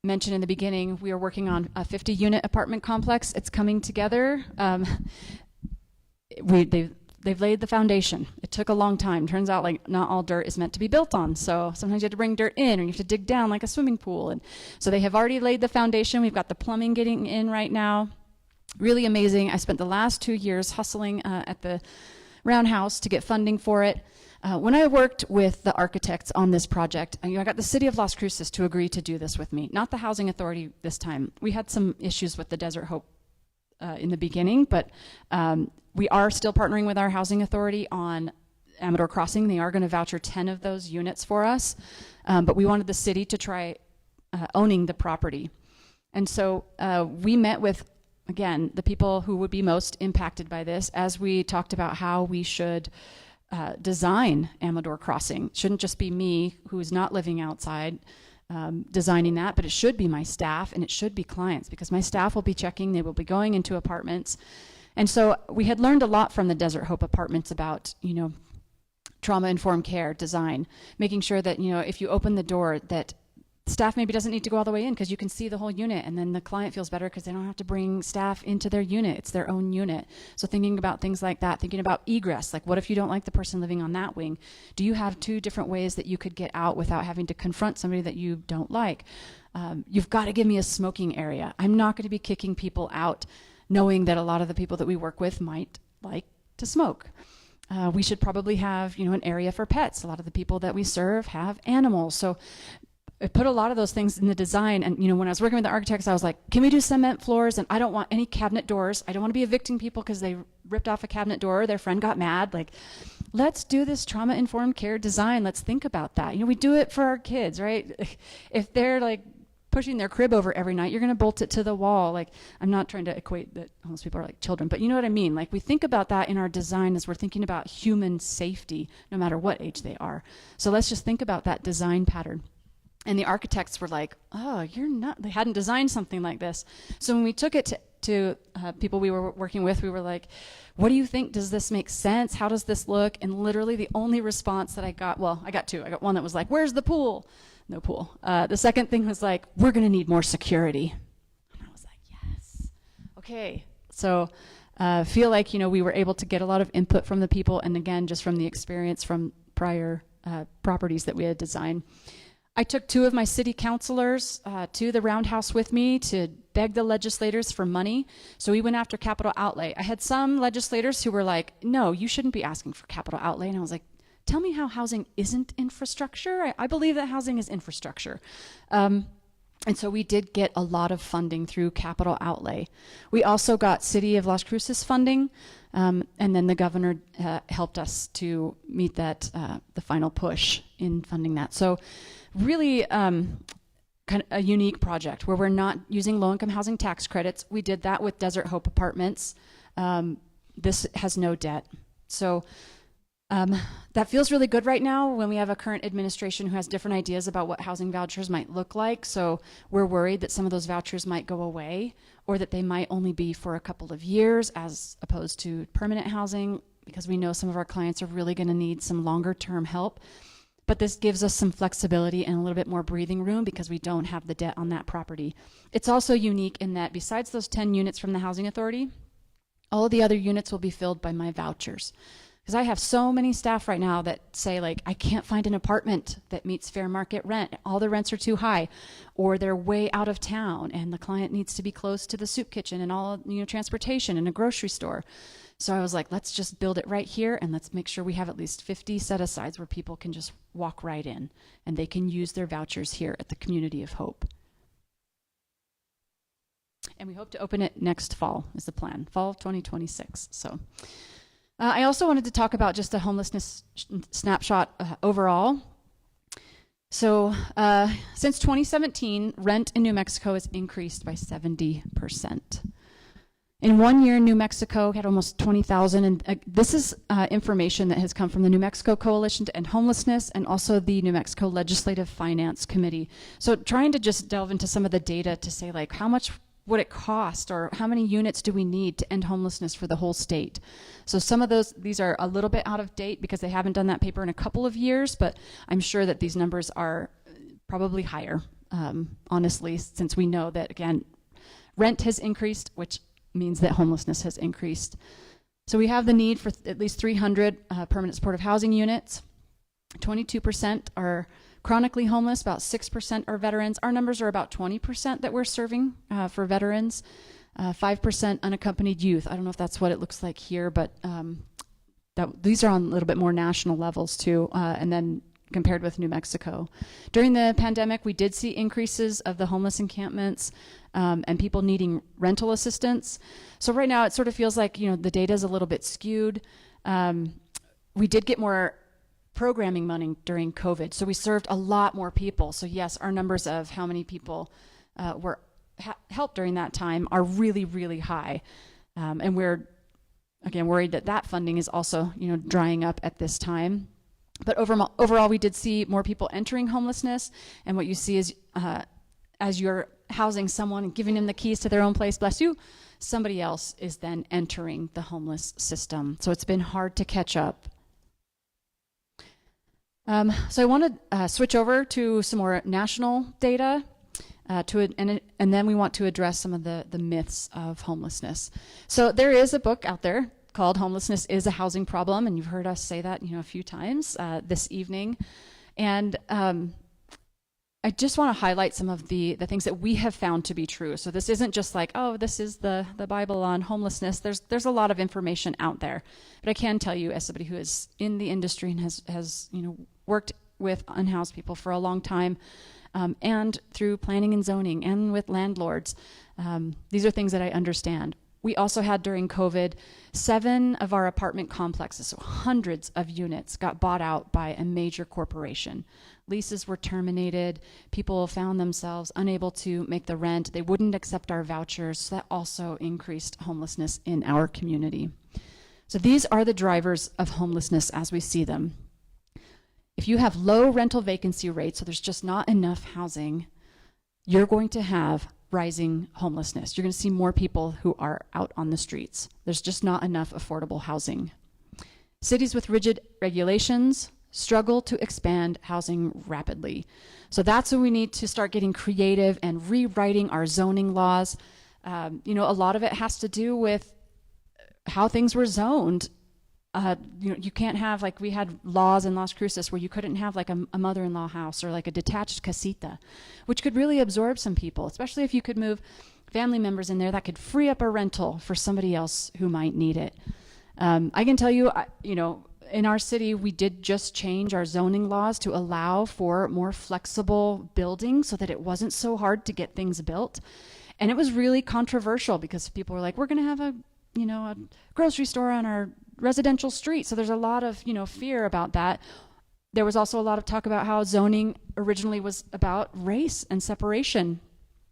mentioned in the beginning, we are working on a 50-unit apartment complex. It's coming together. They've laid the foundation. It took a long time. Turns out, like, not all dirt is meant to be built on. So sometimes you have to bring dirt in, or you have to dig down like a swimming pool. And so they have already laid the foundation. We've got the plumbing getting in right now. Really amazing. I spent the last 2 years hustling at the Roundhouse to get funding for it. When I worked with the architects on this project, I got the city of Las Cruces to agree to do this with me, not the housing authority this time. We had some issues with the Desert Hope in the beginning, but we are still partnering with our housing authority on Amador Crossing. They are going to voucher 10 of those units for us, but we wanted the city to try owning the property. And so we met with, again, the people who would be most impacted by this, as we talked about how we should design Amador Crossing. It shouldn't just be me, who's not living outside, designing that, but it should be my staff, and it should be clients, because my staff will be checking, they will be going into apartments. And so we had learned a lot from the Desert Hope Apartments about, trauma-informed care design, making sure that, if you open the door, that staff maybe doesn't need to go all the way in because you can see the whole unit, and then the client feels better because they don't have to bring staff into their unit. It's their own unit. So thinking about things like that, thinking about egress, like what if you don't like the person living on that wing? Do you have 2 different ways that you could get out without having to confront somebody that you don't like? You've got to give me a smoking area. I'm not going to be kicking people out knowing that a lot of the people that we work with might like to smoke. We should probably have, an area for pets. A lot of the people that we serve have animals. So I put a lot of those things in the design, and when I was working with the architects, I was like, can we do cement floors? And I don't want any cabinet doors. I don't want to be evicting people because they ripped off a cabinet door, their friend got mad. Like, let's do this trauma-informed care design. Let's think about that. We do it for our kids, right? If they're like pushing their crib over every night, you're going to bolt it to the wall. Like, I'm not trying to equate that homeless people are like children, but you know what I mean? Like, we think about that in our design as we're thinking about human safety, no matter what age they are. So let's just think about that design pattern. And the architects were like, oh, they hadn't designed something like this. So when we took it to people we were working with. We were like, what do you think? Does this make sense? How does this look? And literally the only response that I got, well, I got two. I got one that was like, where's the pool? No pool. The second thing was like, we're going to need more security. And I was like, yes. Okay. So feel like, we were able to get a lot of input from the people, and again, just from the experience from prior properties that we had designed. I took 2 of my city councilors to the Roundhouse with me to beg the legislators for money. So we went after capital outlay. I had some legislators who were like, no, you shouldn't be asking for capital outlay. And I was like, tell me how housing isn't infrastructure. I believe that housing is infrastructure. And so we did get a lot of funding through capital outlay. We also got City of Las Cruces funding, and then the governor helped us to meet that, the final push in funding that. So really kind of a unique project where we're not using low-income housing tax credits. We did that with Desert Hope Apartments. This has no debt. So that feels really good right now when we have a current administration who has different ideas about what housing vouchers might look like. So we're worried that some of those vouchers might go away, or that they might only be for a couple of years as opposed to permanent housing, because we know some of our clients are really going to need some longer term help. But this gives us some flexibility and a little bit more breathing room because we don't have the debt on that property. It's also unique in that besides those 10 units from the Housing Authority, all of the other units will be filled by my vouchers. Because I have so many staff right now that say, like, I can't find an apartment that meets fair market rent. All the rents are too high, or they're way out of town and the client needs to be close to the soup kitchen and all, transportation and a grocery store. So I was like, let's just build it right here, and let's make sure we have at least 50 set-asides where people can just walk right in and they can use their vouchers here at the Community of Hope. And we hope to open it next fall is the plan, fall of 2026. So I also wanted to talk about just a homelessness snapshot overall. So since 2017, rent in New Mexico has increased by 70%. In 1 year, New Mexico had almost 20,000, and this is information that has come from the New Mexico Coalition to End Homelessness and also the New Mexico Legislative Finance Committee. So trying to just delve into some of the data to say, like, how much would it cost, or how many units do we need to end homelessness for the whole state? So some of these are a little bit out of date because they haven't done that paper in a couple of years, but I'm sure that these numbers are probably higher, honestly, since we know that, again, rent has increased, which means that homelessness has increased. So we have the need for at least 300 permanent supportive housing units. 22% are chronically homeless, about 6% are veterans. Our numbers are about 20% that we're serving for veterans, 5% unaccompanied youth. I don't know if that's what it looks like here, but these are on a little bit more national levels too, and then compared with New Mexico. During the pandemic, we did see increases of the homeless encampments and people needing rental assistance. So right now it sort of feels like, the data is a little bit skewed. We did get more programming money during COVID, so we served a lot more people. So yes, our numbers of how many people were helped during that time are really, really high. And we're, again, worried that funding is also, drying up at this time. But overall, we did see more people entering homelessness. And what you see is as you're housing someone and giving them the keys to their own place, bless you, somebody else is then entering the homeless system. So it's been hard to catch up. So I want to switch over to some more national data, and then we want to address some of the myths of homelessness. So there is a book out there called Homelessness is a Housing Problem, and you've heard us say that a few times this evening. And I just want to highlight some of the things that we have found to be true. So this isn't just like, oh, this is the Bible on homelessness. There's a lot of information out there. But I can tell you, as somebody who is in the industry and has worked with unhoused people for a long time, and through planning and zoning and with landlords, these are things that I understand. We also had during COVID, 7 of our apartment complexes, so hundreds of units, got bought out by a major corporation. Leases were terminated. People found themselves unable to make the rent. They wouldn't accept our vouchers. So that also increased homelessness in our community. So these are the drivers of homelessness as we see them. If you have low rental vacancy rates, so there's just not enough housing, you're going to have rising homelessness. You're going to see more people who are out on the streets. There's just not enough affordable housing. Cities with rigid regulations struggle to expand housing rapidly. So that's when we need to start getting creative and rewriting our zoning laws. A lot of it has to do with how things were zoned. You can't have, like, we had laws in Las Cruces where you couldn't have like a mother-in-law house or like a detached casita, which could really absorb some people, especially if you could move family members in there. That could free up a rental for somebody else who might need it. I can tell you, in our city, we did just change our zoning laws to allow for more flexible building so that it wasn't so hard to get things built. And it was really controversial because people were like, we're going to have a grocery store on our residential street. So there's a lot of, fear about that. There was also a lot of talk about how zoning originally was about race and separation.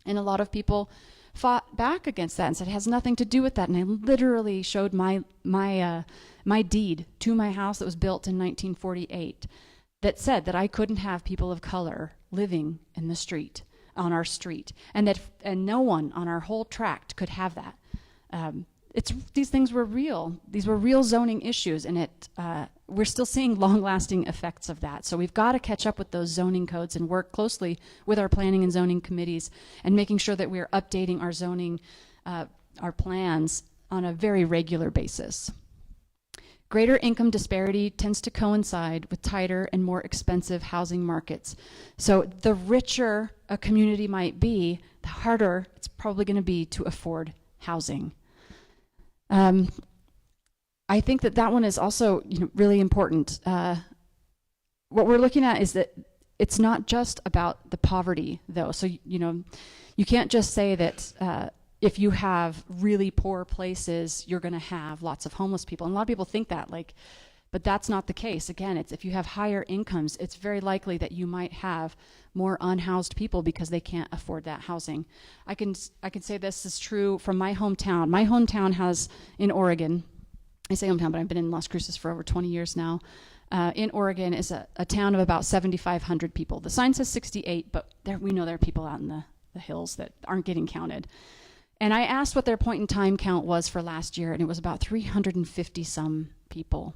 And a lot of people fought back against that and said it has nothing to do with that. And I literally showed my deed to my house that was built in 1948 that said that I couldn't have people of color living in the street, on our street, and no one on our whole tract could have that. These things were real. These were real zoning issues, and we're still seeing long-lasting effects of that. So we've got to catch up with those zoning codes and work closely with our planning and zoning committees and making sure that we're updating our zoning, our plans on a very regular basis. Greater income disparity tends to coincide with tighter and more expensive housing markets. So the richer a community might be, the harder it's probably going to be to afford housing. I think that one is also really important. What we're looking at is that it's not just about the poverty, though. So you can't just say that if you have really poor places, you're going to have lots of homeless people. And a lot of people think that, but that's not the case. Again, it's if you have higher incomes, it's very likely that you might have more unhoused people because they can't afford that housing. I can say this is true from my hometown. My hometown has, in Oregon, I say hometown, but I've been in Las Cruces for over 20 years now. In Oregon is a town of about 7,500 people. The sign says 68, but we know there are people out in the hills that aren't getting counted. And I asked what their point in time count was for last year, and it was about 350 some people.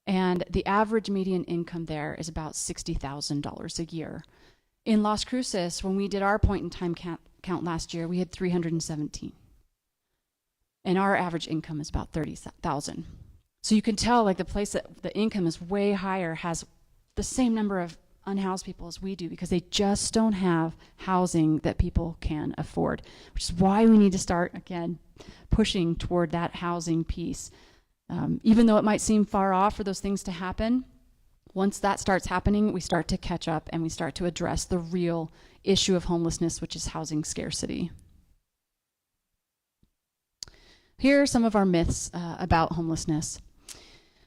And the average median income there is about $60,000 a year. In Las Cruces, when we did our point in time count last year, we had 317. And our average income is about 30,000. So you can tell, the place that the income is way higher has the same number of unhoused people as we do, because they just don't have housing that people can afford, which is why we need to start, again, pushing toward that housing piece. Even though it might seem far off for those things to happen, once that starts happening, we start to catch up and we start to address the real issue of homelessness, which is housing scarcity. Here are some of our myths about homelessness.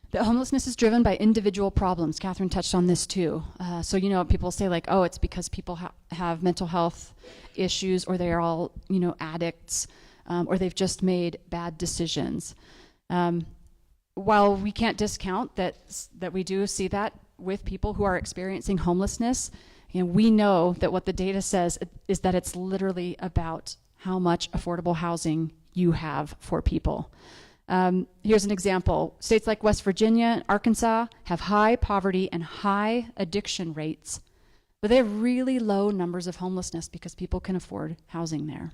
That homelessness is driven by individual problems. Catherine touched on this too. So people say it's because people have mental health issues, or they're all, addicts, or they've just made bad decisions. While we can't discount that we do see that with people who are experiencing homelessness, we know that what the data says is that it's literally about how much affordable housing you have for people. Here's an example. States like West Virginia and Arkansas have high poverty and high addiction rates, but they have really low numbers of homelessness because people can afford housing there.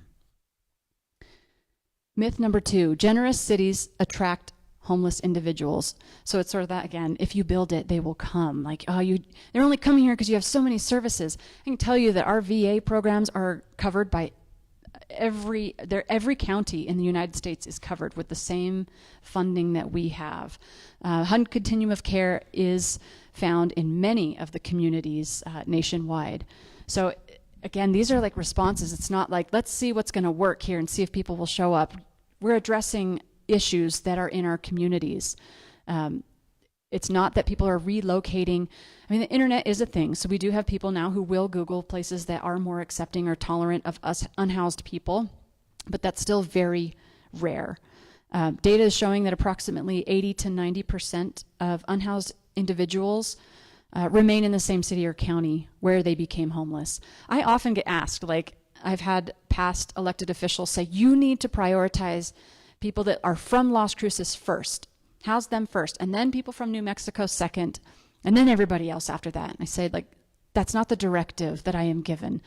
Myth number 2, generous cities attract homeless individuals. So it's sort of that, again, if you build it, they will come. They're only coming here because you have so many services. I can tell you that our VA programs are covered by every county in the United States is covered with the same funding that we have. HUD Continuum of Care is found in many of the communities nationwide. So again, these are responses. It's not let's see what's going to work here and see if people will show up. We're addressing issues that are in our communities. It's not that people are relocating. I mean, the internet is a thing. So we do have people now who will Google places that are more accepting or tolerant of us unhoused people, but that's still very rare. Data is showing that approximately 80 to 90% of unhoused individuals remain in the same city or county where they became homeless. I often get asked, I've had past elected officials say, you need to prioritize people that are from Las Cruces first, house them first, and then people from New Mexico second, and then everybody else after that. And I say, like, that's not the directive that I am given.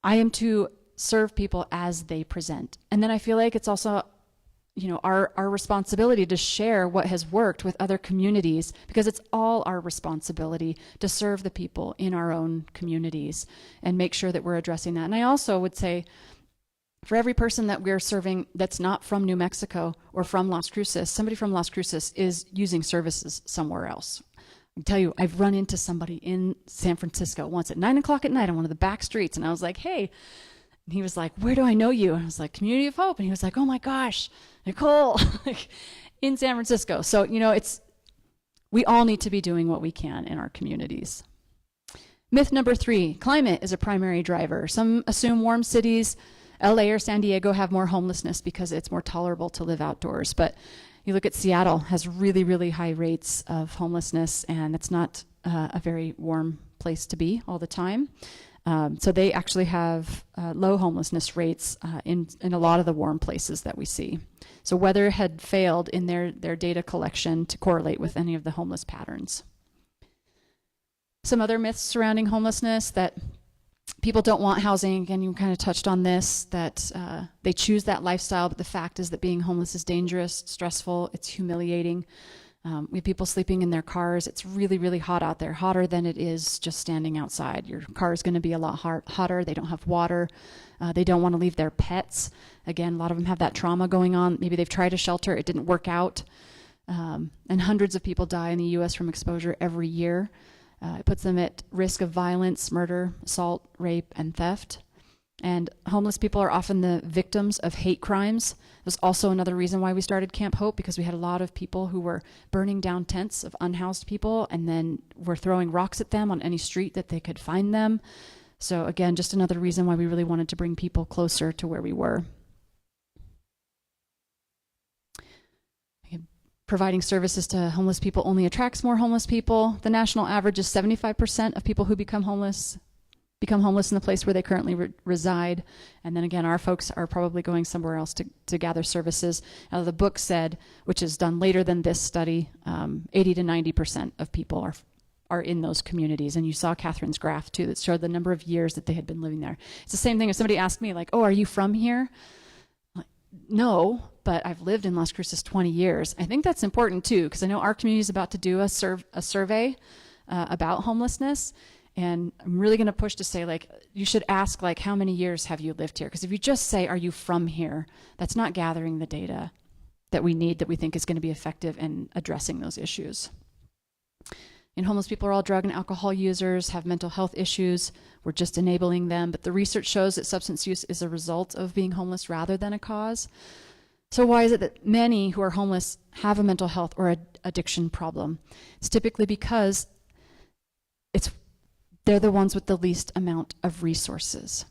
I am to serve people as they present. And then I feel like it's also, you know, our responsibility to share what has worked with other communities, because it's all our responsibility to serve the people in our own communities and make sure that we're addressing that. And I also would say, for every person that we're serving that's not from New Mexico or from Las Cruces, somebody from Las Cruces is using services somewhere else. I can tell you, I've run into somebody in San Francisco once at 9 o'clock at night on one of the back streets, and I was like, hey. And he was like, where do I know you? And I was like, Community of Hope. And he was like, oh my gosh, Nicole, in San Francisco. So, you know, we all need to be doing what we can in our communities. Myth number 3, climate is a primary driver. Some assume warm cities, LA or San Diego, have more homelessness because it's more tolerable to live outdoors. But you look at Seattle, has really, really high rates of homelessness, and it's not a very warm place to be all the time. So they actually have low homelessness rates in a lot of the warm places that we see. So weather had failed in their data collection to correlate with any of the homeless patterns. Some other myths surrounding homelessness: that people don't want housing. Again, you kind of touched on this, that they choose that lifestyle, but the fact is that being homeless is dangerous, stressful, it's humiliating. We have people sleeping in their cars. It's really, really hot out there, hotter than it is just standing outside. Your car is going to be a lot hotter. They don't have water. They don't want to leave their pets. Again, a lot of them have that trauma going on. Maybe they've tried a shelter. It didn't work out. And hundreds of people die in the U.S. from exposure every year. It puts them at risk of violence, murder, assault, rape, and theft. And homeless people are often the victims of hate crimes. There's also another reason why we started Camp Hope, because we had a lot of people who were burning down tents of unhoused people and then were throwing rocks at them on any street that they could find them. So again, just another reason why we really wanted to bring people closer to where we were. Providing services to homeless people only attracts more homeless people. The national average is 75% of people who become homeless in the place where they currently reside. And then again, our folks are probably going somewhere else to gather services. Now, the book said, which is done later than this study, 80 to 90% of people are in those communities. And you saw Catherine's graph too, that showed the number of years that they had been living there. It's the same thing if somebody asked me, like, oh, are you from here? Like, no, but I've lived in Las Cruces 20 years. I think that's important too, because I know our community is about to do a survey about homelessness. And I'm really going to push to say, like, you should ask, like, how many years have you lived here? Because if you just say, are you from here, that's not gathering the data that we need, that we think is going to be effective in addressing those issues. And homeless people are all drug and alcohol users, have mental health issues. We're just enabling them. But the research shows that substance use is a result of being homeless rather than a cause. So why is it that many who are homeless have a mental health or addiction problem? It's typically because they're the ones with the least amount of resources.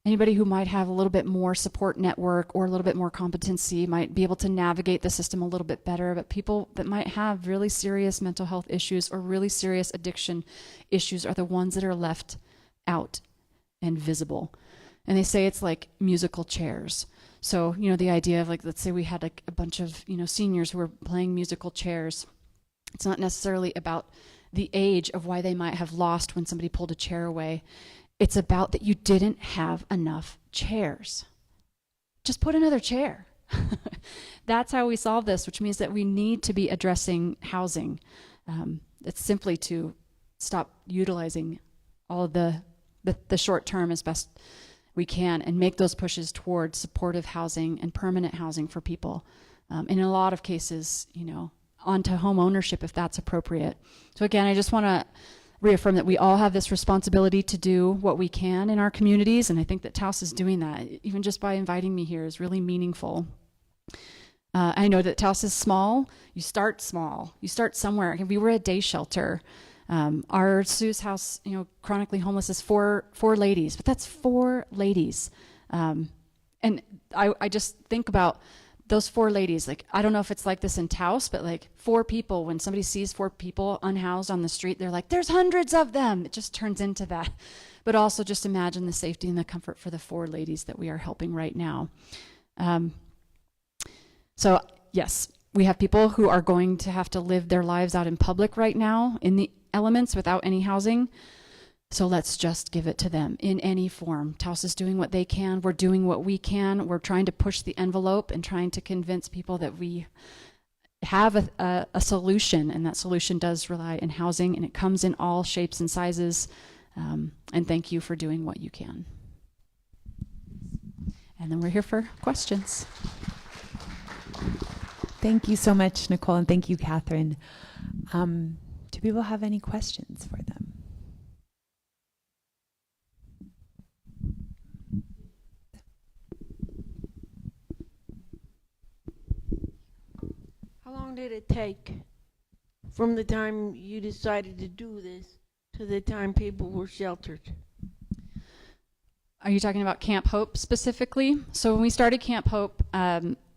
Anybody who might have a little bit more support network or a little bit more competency might be able to navigate the system a little bit better, but people that might have really serious mental health issues or really serious addiction issues are the ones that are left out and visible. And they say it's like musical chairs. So, you know, the idea of, like, let's say we had like a bunch of, you know, seniors who were playing musical chairs. It's not necessarily about the age of why they might have lost when somebody pulled a chair away. It's about that you didn't have enough chairs. Just put another chair. That's how we solve this, which means that we need to be addressing housing. It's simply to stop utilizing all of the short term as best we can and make those pushes towards supportive housing and permanent housing for people. In a lot of cases, you know, onto home ownership if that's appropriate. So again, I just want to reaffirm that we all have this responsibility to do what we can in our communities, and I think that Taos is doing that. Even just by inviting me here is really meaningful. I know that Taos is small. You start small. You start somewhere. We were a day shelter. Our Sue's house, you know, chronically homeless is four ladies, but that's 4 ladies. And I just think about those 4 ladies. Like, I don't know if it's like this in Taos, but like 4 people, when somebody sees 4 people unhoused on the street, they're like, there's hundreds of them. It just turns into that but also just imagine the safety and the comfort for the 4 ladies that we are helping right now. So yes, we have people who are going to have to live their lives out in public right now in the elements without any housing. So let's just give it to them in any form. Taos is doing what they can. We're doing what we can. We're trying to push the envelope and trying to convince people that we have a solution, and that solution does rely in housing, and it comes in all shapes and sizes. And thank you for doing what you can. And then we're here for questions. Thank you so much, Nicole, and thank you, Catherine. Do people have any questions for them? How long did it take from the time you decided to do this to the time people were sheltered? Are you talking about Camp Hope specifically? So when we started Camp Hope,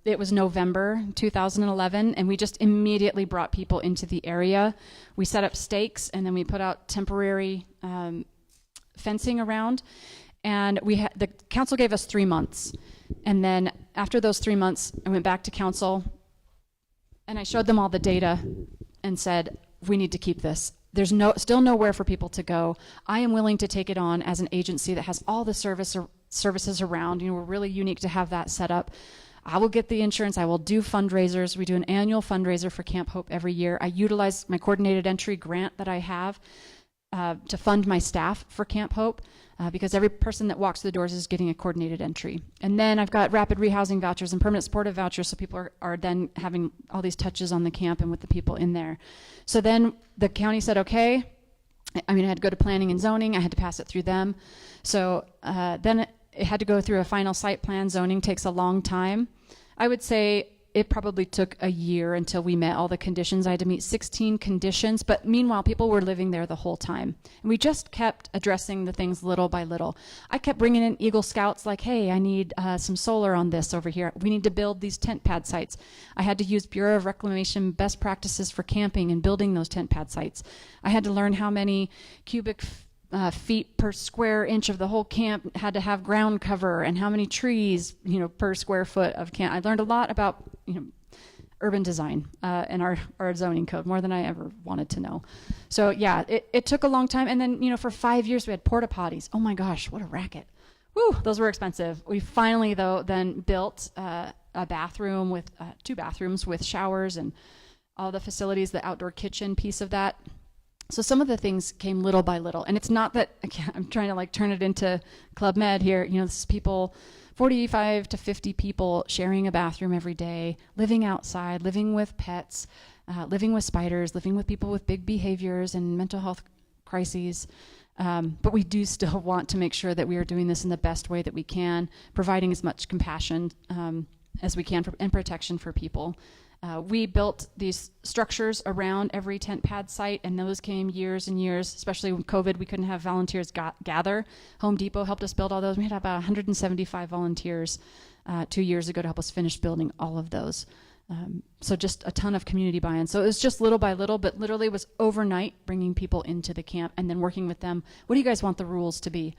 it was November 2011, and we just immediately brought people into the area. We set up stakes, and then we put out temporary fencing around. And the council gave us 3 months. And then after those 3 months, I went back to council, and I showed them all the data and said, we need to keep this. There's still nowhere for people to go. I am willing to take it on as an agency that has all the services around. You know, we're really unique to have that set up. I will get the insurance. I will do fundraisers. We do an annual fundraiser for Camp Hope every year. I utilize my coordinated entry grant that I have to fund my staff for Camp Hope because every person that walks through the doors is getting a coordinated entry. And then I've got rapid rehousing vouchers and permanent supportive vouchers, so people are then having all these touches on the camp and with the people in there. So then the county said, okay. I mean, I had to go to planning and zoning. I had to pass it through them. So then it had to go through a final site plan. Zoning takes a long time. I would say it probably took a year until we met all the conditions. I had to meet 16 conditions, but meanwhile, people were living there the whole time. And we just kept addressing the things little by little. I kept bringing in Eagle Scouts like, hey, I need some solar on this over here. We need to build these tent pad sites. I had to use Bureau of Reclamation best practices for camping and building those tent pad sites. I had to learn how many cubic feet per square inch of the whole camp had to have ground cover, and how many trees, you know, per square foot of camp. I learned a lot about, you know, urban design and our zoning code, more than I ever wanted to know. So yeah, it took a long time. And then, you know, for 5 years we had porta potties. Oh my gosh, what a racket. Woo, those were expensive. We finally, though, then built a bathroom with 2 bathrooms with showers and all the facilities, the outdoor kitchen piece of that. So some of the things came little by little. And it's not that, I'm trying to like turn it into Club Med here. You know, this is people, 45 to 50 people sharing a bathroom every day, living outside, living with pets, living with spiders, living with people with big behaviors and mental health crises. But we do still want to make sure that we are doing this in the best way that we can, providing as much compassion as we can and protection for people. We built these structures around every tent pad site, and those came years and years, especially with COVID. We couldn't have volunteers gather. Home Depot helped us build all those. We had about 175 volunteers 2 years ago to help us finish building all of those. So just a ton of community buy-in. So it was just little by little, but literally was overnight bringing people into the camp and then working with them. What do you guys want the rules to be?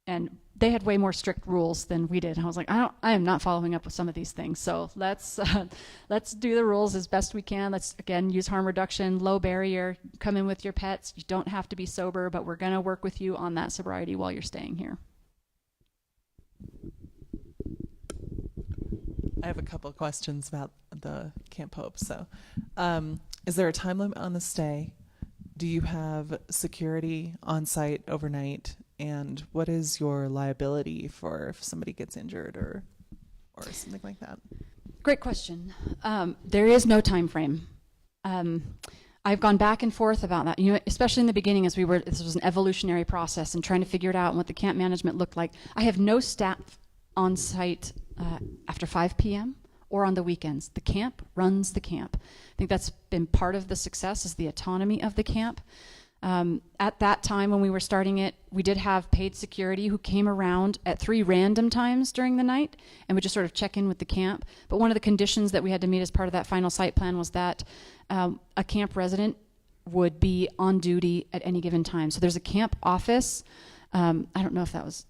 And they had way more strict rules than we did. And I was like, I am not following up with some of these things. So let's do the rules as best we can. Let's, again, use harm reduction, low barrier, come in with your pets. You don't have to be sober, but we're going to work with you on that sobriety while you're staying here. I have a couple of questions about the Camp Hope. So is there a time limit on the stay? Do you have security on site overnight? And what is your liability for if somebody gets injured or something like that? Great question. There is no time frame. I've gone back and forth about that, you know, especially in the beginning as this was an evolutionary process and trying to figure it out and what the camp management looked like. I have no staff on site after 5 p.m. or on the weekends. The camp runs the camp. I think that's been part of the success, is the autonomy of the camp. At that time when we were starting it, we did have paid security who came around at 3 random times during the night and would just sort of check in with the camp. But one of the conditions that we had to meet as part of that final site plan was that a camp resident would be on duty at any given time. So there's a camp office I don't know if that was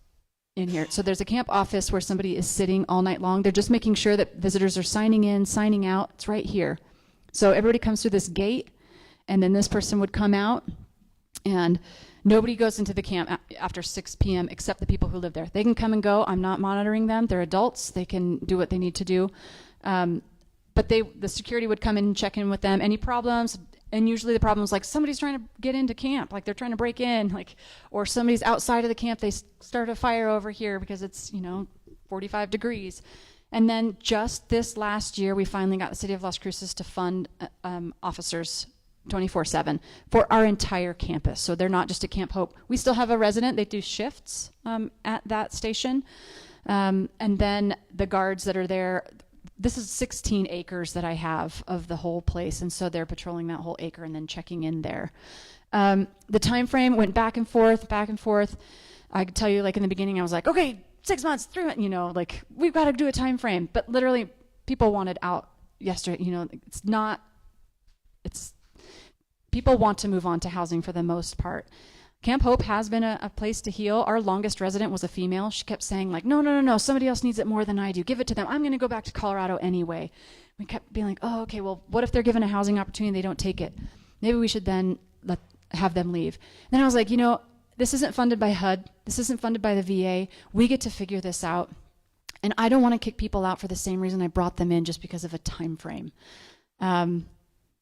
in here. So there's a camp office where somebody is sitting all night long. They're just making sure that visitors are signing in, signing out. It's right here. So everybody comes through this gate, and then this person would come out, and nobody goes into the camp after 6 p.m. except the people who live there. They can come and go. I'm not monitoring them. They're adults. They can do what they need to do. But the security would come in and check in with them. Any problems? And usually the problem is like somebody's trying to get into camp, like they're trying to break in, like, or somebody's outside of the camp. They start a fire over here because it's 45 degrees. And then just this last year, we finally got the city of Las Cruces to fund officers 24/7 for our entire campus. So they're not just at Camp Hope. We still have a resident. They do shifts at that station. And then the guards that are there, this is 16 acres that I have of the whole place. And so they're patrolling that whole acre and then checking in there. The time frame went back and forth. I could tell you, like in the beginning, I was like, okay, 6 months, 3 months, like we've got to do a time frame. But literally people wanted out yesterday. People want to move on to housing for the most part. Camp Hope has been a place to heal. Our longest resident was a female. She kept saying like, no, somebody else needs it more than I do. Give it to them. I'm going to go back to Colorado anyway. We kept being like, oh, okay, well, what if they're given a housing opportunity and they don't take it? Maybe we should then have them leave. And then I was like, this isn't funded by HUD. This isn't funded by the VA. We get to figure this out. And I don't want to kick people out for the same reason I brought them in, just because of a time frame.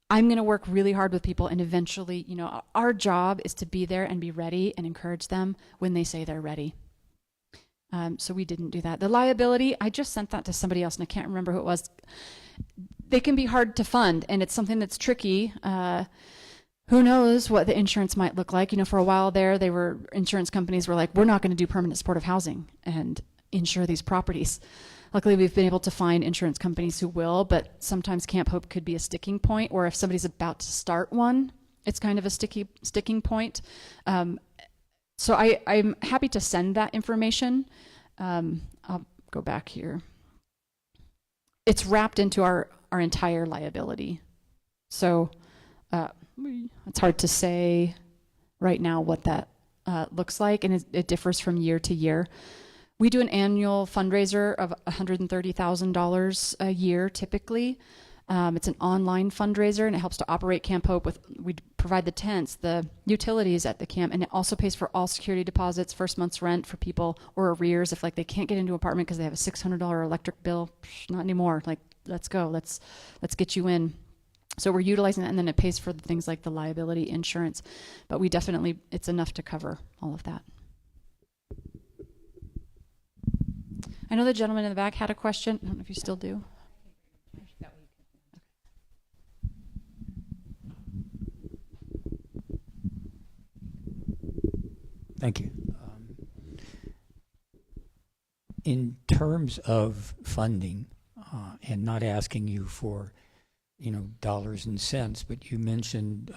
I'm going to work really hard with people, and eventually, our job is to be there and be ready and encourage them when they say they're ready. So we didn't do that. The liability, I just sent that to somebody else, and I can't remember who it was. They can be hard to fund, and it's something that's tricky. Who knows what the insurance might look like? For a while there, insurance companies were like, we're not going to do permanent supportive housing and insure these properties. Luckily, we've been able to find insurance companies who will, but sometimes Camp Hope could be a sticking point, or if somebody's about to start one, it's kind of a sticking point. So I'm happy to send that information. I'll go back here. It's wrapped into our entire liability. So it's hard to say right now what that looks like, and it differs from year to year. We do an annual fundraiser of $130,000 a year, typically. It's an online fundraiser, and it helps to operate Camp Hope. We provide the tents, the utilities at the camp, and it also pays for all security deposits, first month's rent for people, or arrears if they can't get into an apartment because they have a $600 electric bill. Not anymore. Let's go. Let's get you in. So we're utilizing that, and then it pays for the things like the liability insurance. But it's enough to cover all of that. I know the gentleman in the back had a question. I don't know if you still do. Thank you. In terms of funding, and not asking you for, dollars and cents, but you mentioned,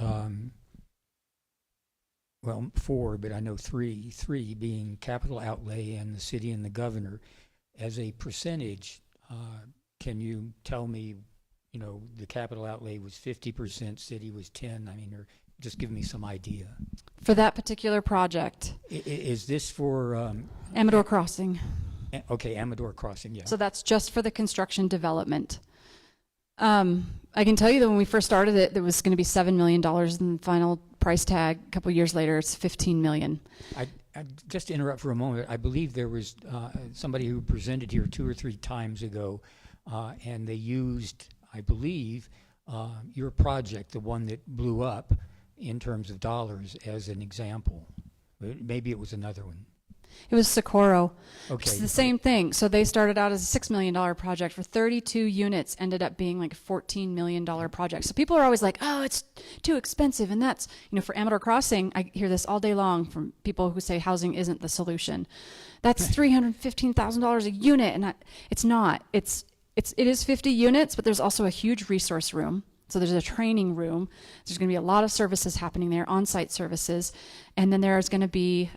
four, but I know three being capital outlay and the city and the governor. As a percentage, can you tell me, the capital outlay was 50%, city was 10%? Or just give me some idea. For that particular project. Is this for? Amador Crossing. Okay, Amador Crossing, yeah. So that's just for the construction development. I can tell you that when we first started it, there was going to be $7 million in the final price tag. A couple years later, it's $15 million. I just to interrupt for a moment, I believe there was somebody who presented here 2 or 3 times ago, and they used, I believe, your project, the one that blew up in terms of dollars, as an example. Maybe it was another one. It was Socorro. Okay. It's the same thing. So they started out as a $6 million project for 32 units, ended up being like a $14 million project. So people are always like, oh, it's too expensive. And that's, for Amador Crossing, I hear this all day long from people who say housing isn't the solution. That's $315,000 a unit. And it's not. It is 50 units, but there's also a huge resource room. So there's a training room. There's going to be a lot of services happening there, on-site services. And then there's going to be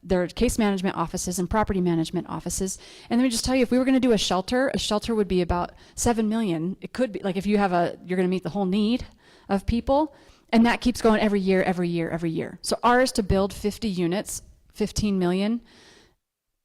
there are case management offices and property management offices. And let me just tell you, if we were going to do a shelter would be about $7 million. It could be like if you have you're going to meet the whole need of people, and that keeps going every year. So ours to build 50 units 15 million.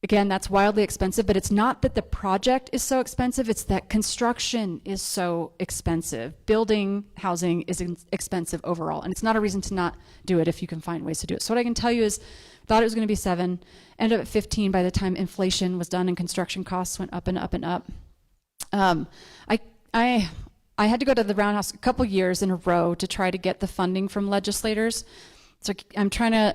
Again, that's wildly expensive, but it's not that the project is so expensive, it's that construction is so expensive. Building housing is expensive overall, and it's not a reason to not do it if you can find ways to do it. So what I can tell you is, thought it was going to be 7, ended up at 15 by the time inflation was done and construction costs went up and up and up. I had to go to the Roundhouse a couple years in a row to try to get the funding from legislators. So I'm trying to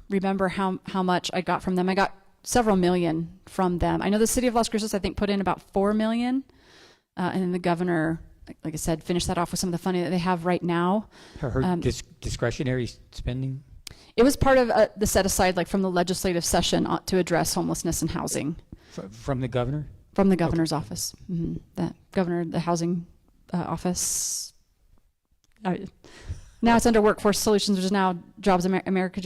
remember how much I got from them. I got several million from them. I know the city of Las Cruces, I think, put in about 4 million. And then the governor, like I said, finished that off with some of the funding that they have right now. Her discretionary spending? It was part of the set aside, like from the legislative session to address homelessness and housing. From the governor? From the governor's office. Mm-hmm. The housing office. Now it's under Workforce Solutions, which is now Jobs America,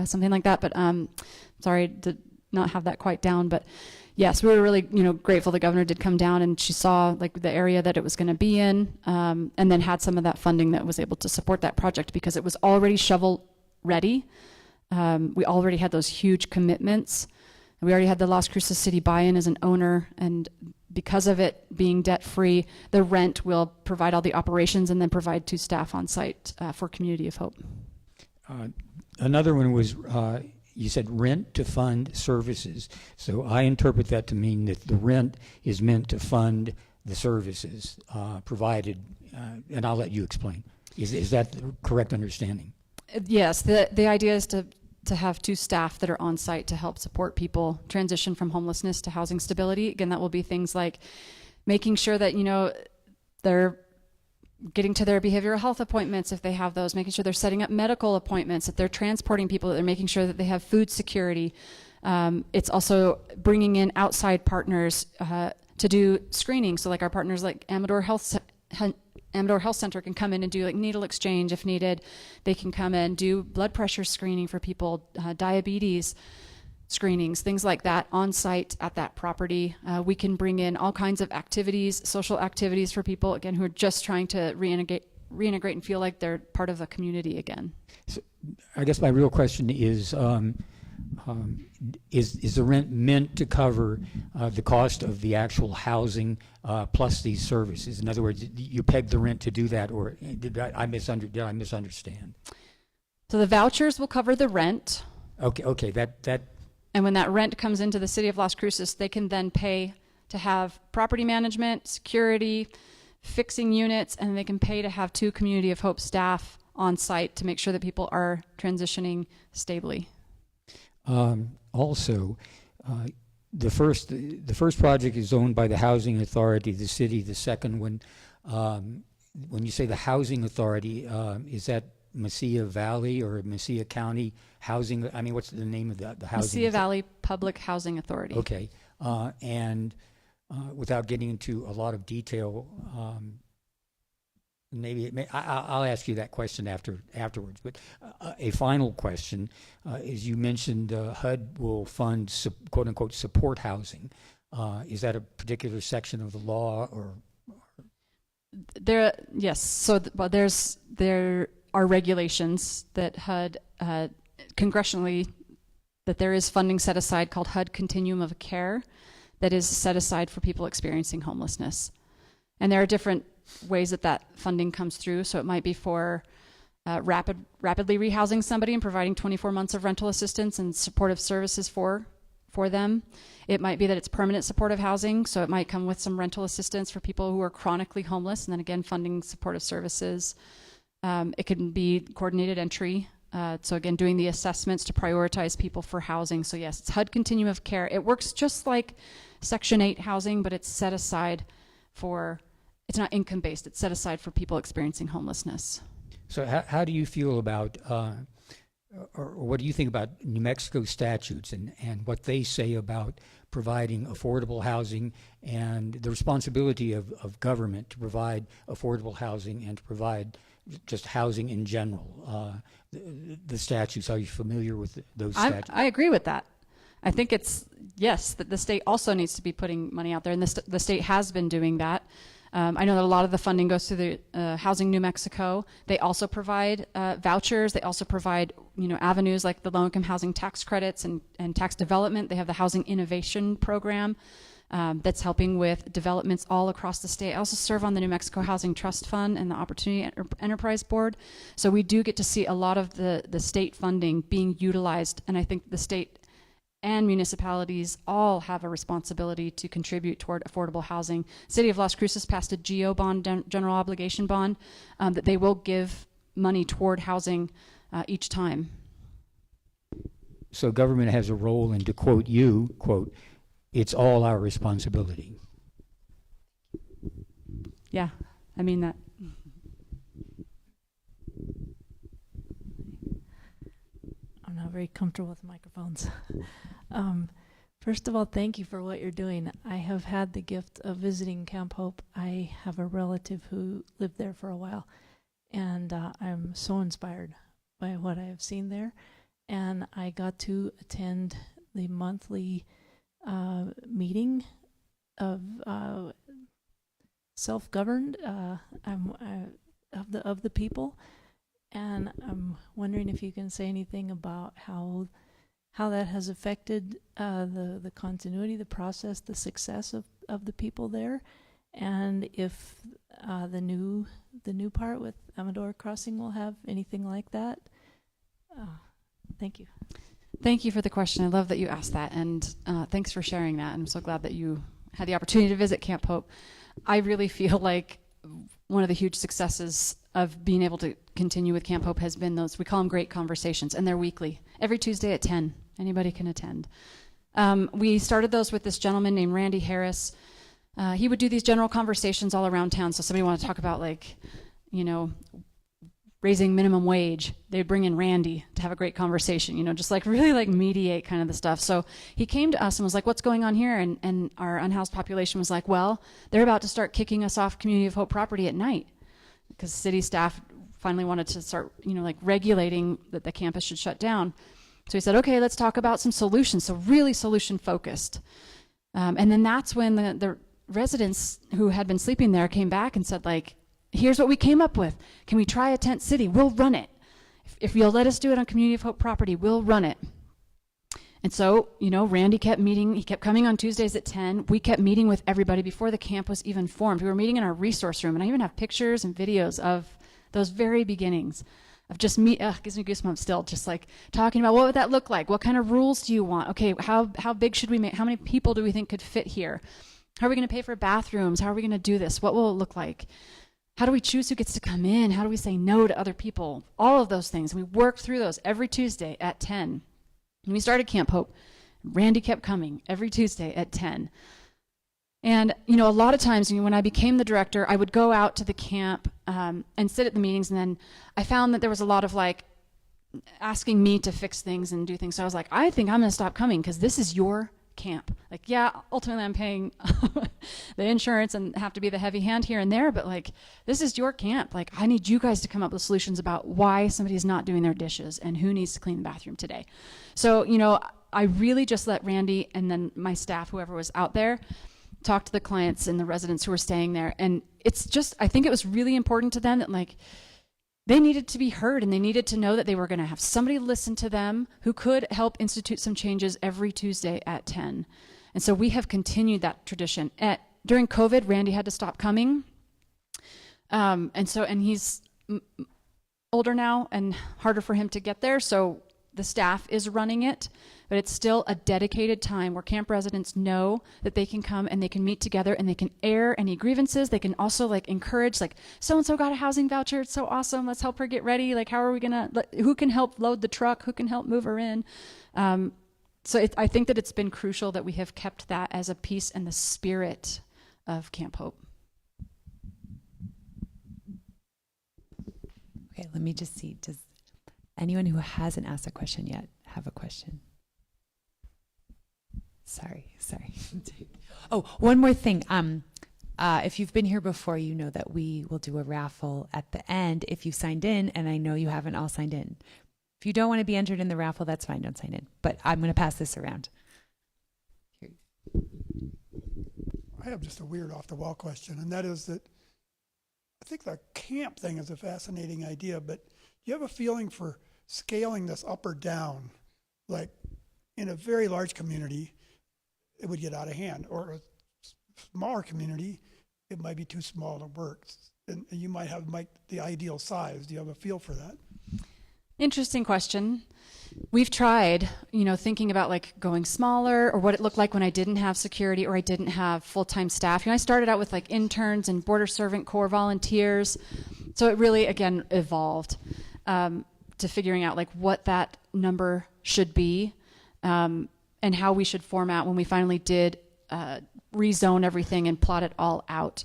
something like that. But sorry to not have that quite down. But yes, we were really grateful the governor did come down and she saw like the area that it was going to be in, and then had some of that funding that was able to support that project because it was already shovel ready. We already had those huge commitments. We already had the Las Cruces City buy-in as an owner, and because of it being debt-free, the rent will provide all the operations and then provide 2 staff on site for Community of Hope. Another one was, you said rent to fund services. So I interpret that to mean that the rent is meant to fund the services provided, and I'll let you explain. Is that the correct understanding? Yes, the idea is to have 2 staff that are on site to help support people transition from homelessness to housing stability. Again, that will be things like making sure that, they're getting to their behavioral health appointments if they have those, making sure they're setting up medical appointments, if they're transporting people, that they're making sure that they have food security. It's also bringing in outside partners to do screening. So like our partners like Amador Health Center can come in and do like needle exchange if needed. They can come in, do blood pressure screening for people, diabetes screenings, things like that on site at that property. We can bring in all kinds of activities, social activities for people, again, who are just trying to reintegrate and feel like they're part of a community again. So I guess my real question is the rent meant to cover the cost of the actual housing plus these services? In other words, you pegged the rent to do that, or did I misunderstand? So the vouchers will cover the rent. Okay, that. And when that rent comes into the city of Las Cruces, they can then pay to have property management, security, fixing units, and they can pay to have 2 Community of Hope staff on site to make sure that people are transitioning stably. Also, the first project is owned by the Housing Authority, the city. The second one, when you say the Housing Authority, is that Mesilla Valley or Mesilla County Housing? I mean, what's the name of the housing? Mesilla Valley Public Housing Authority. Okay, and without getting into a lot of detail, I'll ask you that question afterwards. But a final question is: you mentioned HUD will fund quote unquote support housing. Is that a particular section of the law or? Yes. So there are regulations that HUD congressionally, that there is funding set aside called HUD Continuum of Care that is set aside for people experiencing homelessness. And there are different ways that funding comes through. So it might be for rapidly rehousing somebody and providing 24 months of rental assistance and supportive services for them. It might be that it's permanent supportive housing. So it might come with some rental assistance for people who are chronically homeless, and then again, funding supportive services. It can be coordinated entry. So again, doing the assessments to prioritize people for housing. So yes, it's HUD Continuum of Care. It works just like Section 8 housing, but it's set aside for, it's not income-based, it's set aside for people experiencing homelessness. So how do you feel about, or what do you think about New Mexico statutes and what they say about providing affordable housing and the responsibility of government to provide affordable housing and to provide just housing in general? The statutes, are you familiar with those statutes? I agree with that. I think it's, yes, that the state also needs to be putting money out there, and the state has been doing that. I know that a lot of the funding goes through the Housing New Mexico. They also provide vouchers. They also provide, avenues like the low-income housing tax credits and tax development. They have the Housing Innovation Program that's helping with developments all across the state. I also serve on the New Mexico Housing Trust Fund and the Opportunity Enterprise Board. So we do get to see a lot of the state funding being utilized, and I think the state and municipalities all have a responsibility to contribute toward affordable housing. City of Las Cruces passed a GO bond, general obligation bond, that they will give money toward housing each time. So government has a role, and to quote you, quote, "It's all our responsibility." Yeah, I mean that. I'm not very comfortable with microphones. First of all, thank you for what you're doing. I have had the gift of visiting Camp Hope. I have a relative who lived there for a while, and I'm so inspired by what I have seen there. And I got to attend the monthly meeting of self-governed of the people. And I'm wondering if you can say anything about how that has affected the continuity, the process, the success of the people there, and if the new part with Amador Crossing will have anything like that. Thank you. Thank you for the question. I love that you asked that, and thanks for sharing that. I'm so glad that you had the opportunity to visit Camp Hope. I really feel like one of the huge successes of being able to continue with Camp Hope has been those, we call them great conversations, and they're weekly, every Tuesday at 10. Anybody can attend. We started those with this gentleman named Randy Harris. He would do these general conversations all around town. So somebody wanted to talk about, like, raising minimum wage, they'd bring in Randy to have a great conversation, just like really like mediate kind of the stuff. So he came to us and was like, what's going on here? And our unhoused population was like, well, they're about to start kicking us off Community of Hope property at night, because city staff finally wanted to start, regulating that the campus should shut down. So he said, okay, let's talk about some solutions. So really solution focused. And then that's when the residents who had been sleeping there came back and said, like, here's what we came up with. Can we try a tent city? We'll run it. If you'll let us do it on Community of Hope property, we'll run it. And so, Randy kept meeting. He kept coming on Tuesdays at 10. We kept meeting with everybody before the camp was even formed. We were meeting in our resource room, and I even have pictures and videos of those very beginnings of just gives me goosebumps still, just like talking about what would that look like? What kind of rules do you want? Okay, how big should we make? How many people do we think could fit here? How are we going to pay for bathrooms? How are we going to do this? What will it look like? How do we choose who gets to come in? How do we say no to other people? All of those things. And we worked through those every Tuesday at 10. When we started Camp Hope, Randy kept coming every Tuesday at 10. And, a lot of times when I became the director, I would go out to the camp and sit at the meetings. And then I found that there was a lot of asking me to fix things and do things. So I was like, I think I'm going to stop coming because this is your camp. Like, yeah, ultimately I'm paying the insurance and have to be the heavy hand here and there, but this is your camp. Like, I need you guys to come up with solutions about why somebody's not doing their dishes and who needs to clean the bathroom today. So, I really just let Randy and then my staff, whoever was out there, talk to the clients and the residents who were staying there. And I think it was really important to them that they needed to be heard, and they needed to know that they were going to have somebody listen to them who could help institute some changes every Tuesday at 10. And so we have continued that tradition. During COVID, Randy had to stop coming. And he's older now and harder for him to get there. So the staff is running it, but it's still a dedicated time where camp residents know that they can come and they can meet together and they can air any grievances. They can also encourage, so-and-so got a housing voucher. It's so awesome. Let's help her get ready. How are we who can help load the truck? Who can help move her in? I think that it's been crucial that we have kept that as a piece and the spirit of Camp Hope. Okay, let me just see. Does anyone who hasn't asked a question yet have a question? Sorry. Oh, one more thing. If you've been here before, you know that we will do a raffle at the end if you signed in, and I know you haven't all signed in. If you don't want to be entered in the raffle, that's fine. Don't sign in. But I'm going to pass this around. Here. I have just a weird off-the-wall question, and that is that I think the camp thing is a fascinating idea, but do you have a feeling for scaling this up or down? Like in a very large community, it would get out of hand, or a smaller community, it might be too small to work, and you might have the ideal size. Do you have a feel for that? Interesting question. We've tried, thinking about like going smaller or what it looked like when I didn't have security or I didn't have full-time staff. I started out with like interns and border servant corps volunteers. So it really, again, evolved to figuring out like what that number should be and how we should format when we finally did rezone everything and plot it all out.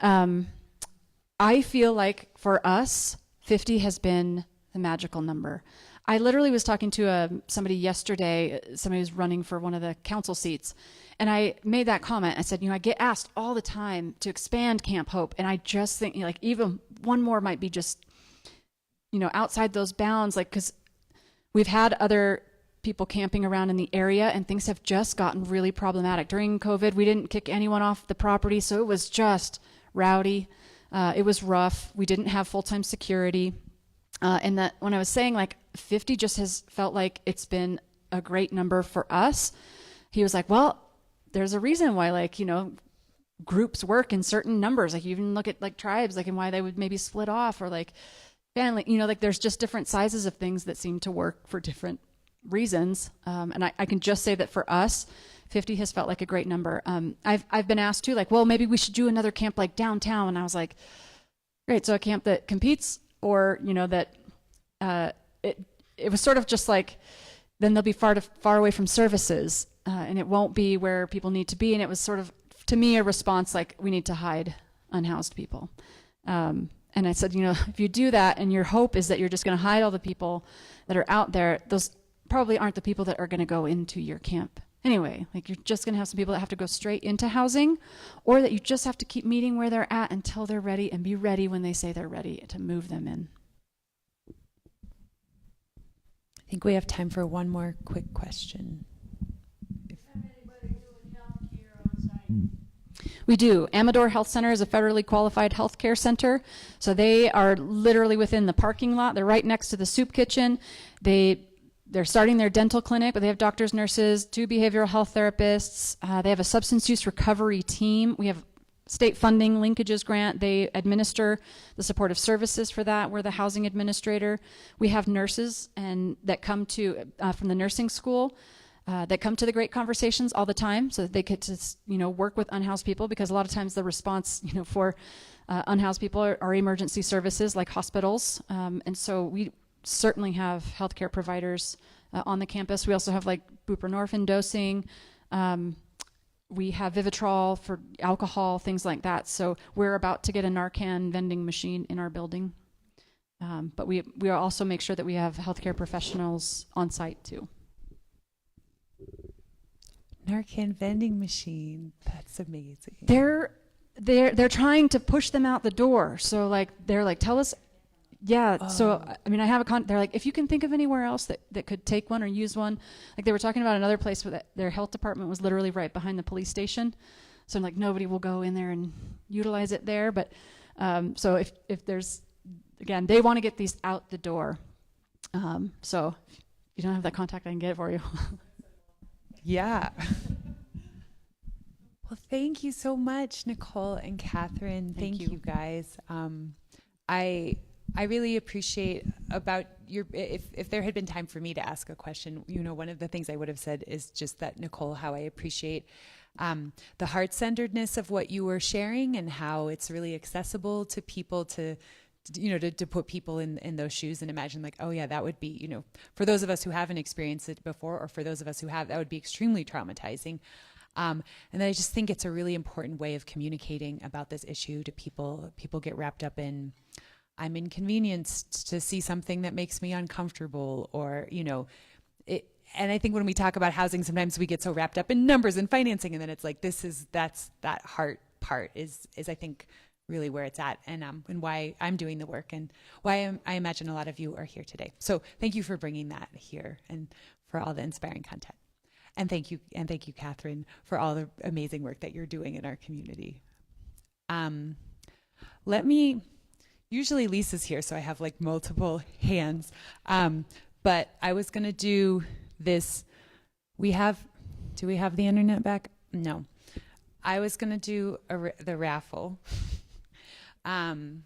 I feel like for us, 50 has been the magical number. I literally was talking to somebody yesterday, somebody who's running for one of the council seats, and I made that comment. I said, I get asked all the time to expand Camp Hope, and I just think like even one more might be just, outside those bounds, like, because we've had other people camping around in the area and things have just gotten really problematic. During COVID, we didn't kick anyone off the property, so it was just rowdy. It was rough. We didn't have full-time security. And that when I was saying like 50 just has felt like it's been a great number for us, he was like, well, there's a reason why groups work in certain numbers. Like you even look at like tribes, like and why they would maybe split off or like family, like there's just different sizes of things that seem to work for different reasons. And I can just say that for us, 50 has felt like a great number. I've been asked too, like, well, maybe we should do another camp like downtown. And I was like, great. So a camp that competes or, that it was sort of just like, then they'll be far away from services and it won't be where people need to be. And it was sort of, to me, a response like we need to hide unhoused people. And I said, if you do that and your hope is that you're just going to hide all the people that are out there, those probably aren't the people that are going to go into your camp. Anyway, like you're just going to have some people that have to go straight into housing or that you just have to keep meeting where they're at until they're ready and be ready when they say they're ready to move them in. I think we have time for one more quick question. We do. Amador Health Center is a federally qualified healthcare center. So they are literally within the parking lot. They're right next to the soup kitchen. They're starting their dental clinic, but they have doctors, nurses, 2 behavioral health therapists. They have a substance use recovery team. We have state funding linkages grant. They administer the supportive services for that. We're the housing administrator. We have nurses that come to from the nursing school that come to the great conversations all the time, so that they get to work with unhoused people, because a lot of times the response for unhoused people are emergency services like hospitals, and so we certainly have healthcare providers on the campus. We also have like buprenorphine dosing. We have Vivitrol for alcohol, things like that. So we're about to get a Narcan vending machine in our building. But we also make sure that we have healthcare professionals on site too. Narcan vending machine. That's amazing. They're trying to push them out the door. So like they're like, tell us. Yeah. Oh. So I mean, I have they're like, if you can think of anywhere else that could take one or use one. Like they were talking about another place where their health department was literally right behind the police station. So I'm like, nobody will go in there and utilize it there. But so if there's, again, they want to get these out the door. So if you don't have that contact, I can get it for you. Yeah. Well, thank you so much, Nicole and Catherine. Thank you guys. I really appreciate about if there had been time for me to ask a question, one of the things I would have said is just that, Nicole, how I appreciate the heart-centeredness of what you were sharing and how it's really accessible to people to put people in those shoes and imagine like, oh yeah, that would be, for those of us who haven't experienced it before, or for those of us who have, that would be extremely traumatizing. And I just think it's a really important way of communicating about this issue to people. People get wrapped up in, I'm inconvenienced to see something that makes me uncomfortable, or, it. And I think when we talk about housing, sometimes we get so wrapped up in numbers and financing, and then it's like, that heart part is I think really where it's at, and why I'm doing the work, and why I imagine a lot of you are here today. So thank you for bringing that here and for all the inspiring content. And thank you, Catherine, for all the amazing work that you're doing in our community. Usually Lisa's here, so I have like multiple hands. But I was gonna do this. Do we have the internet back? No. I was gonna do the raffle.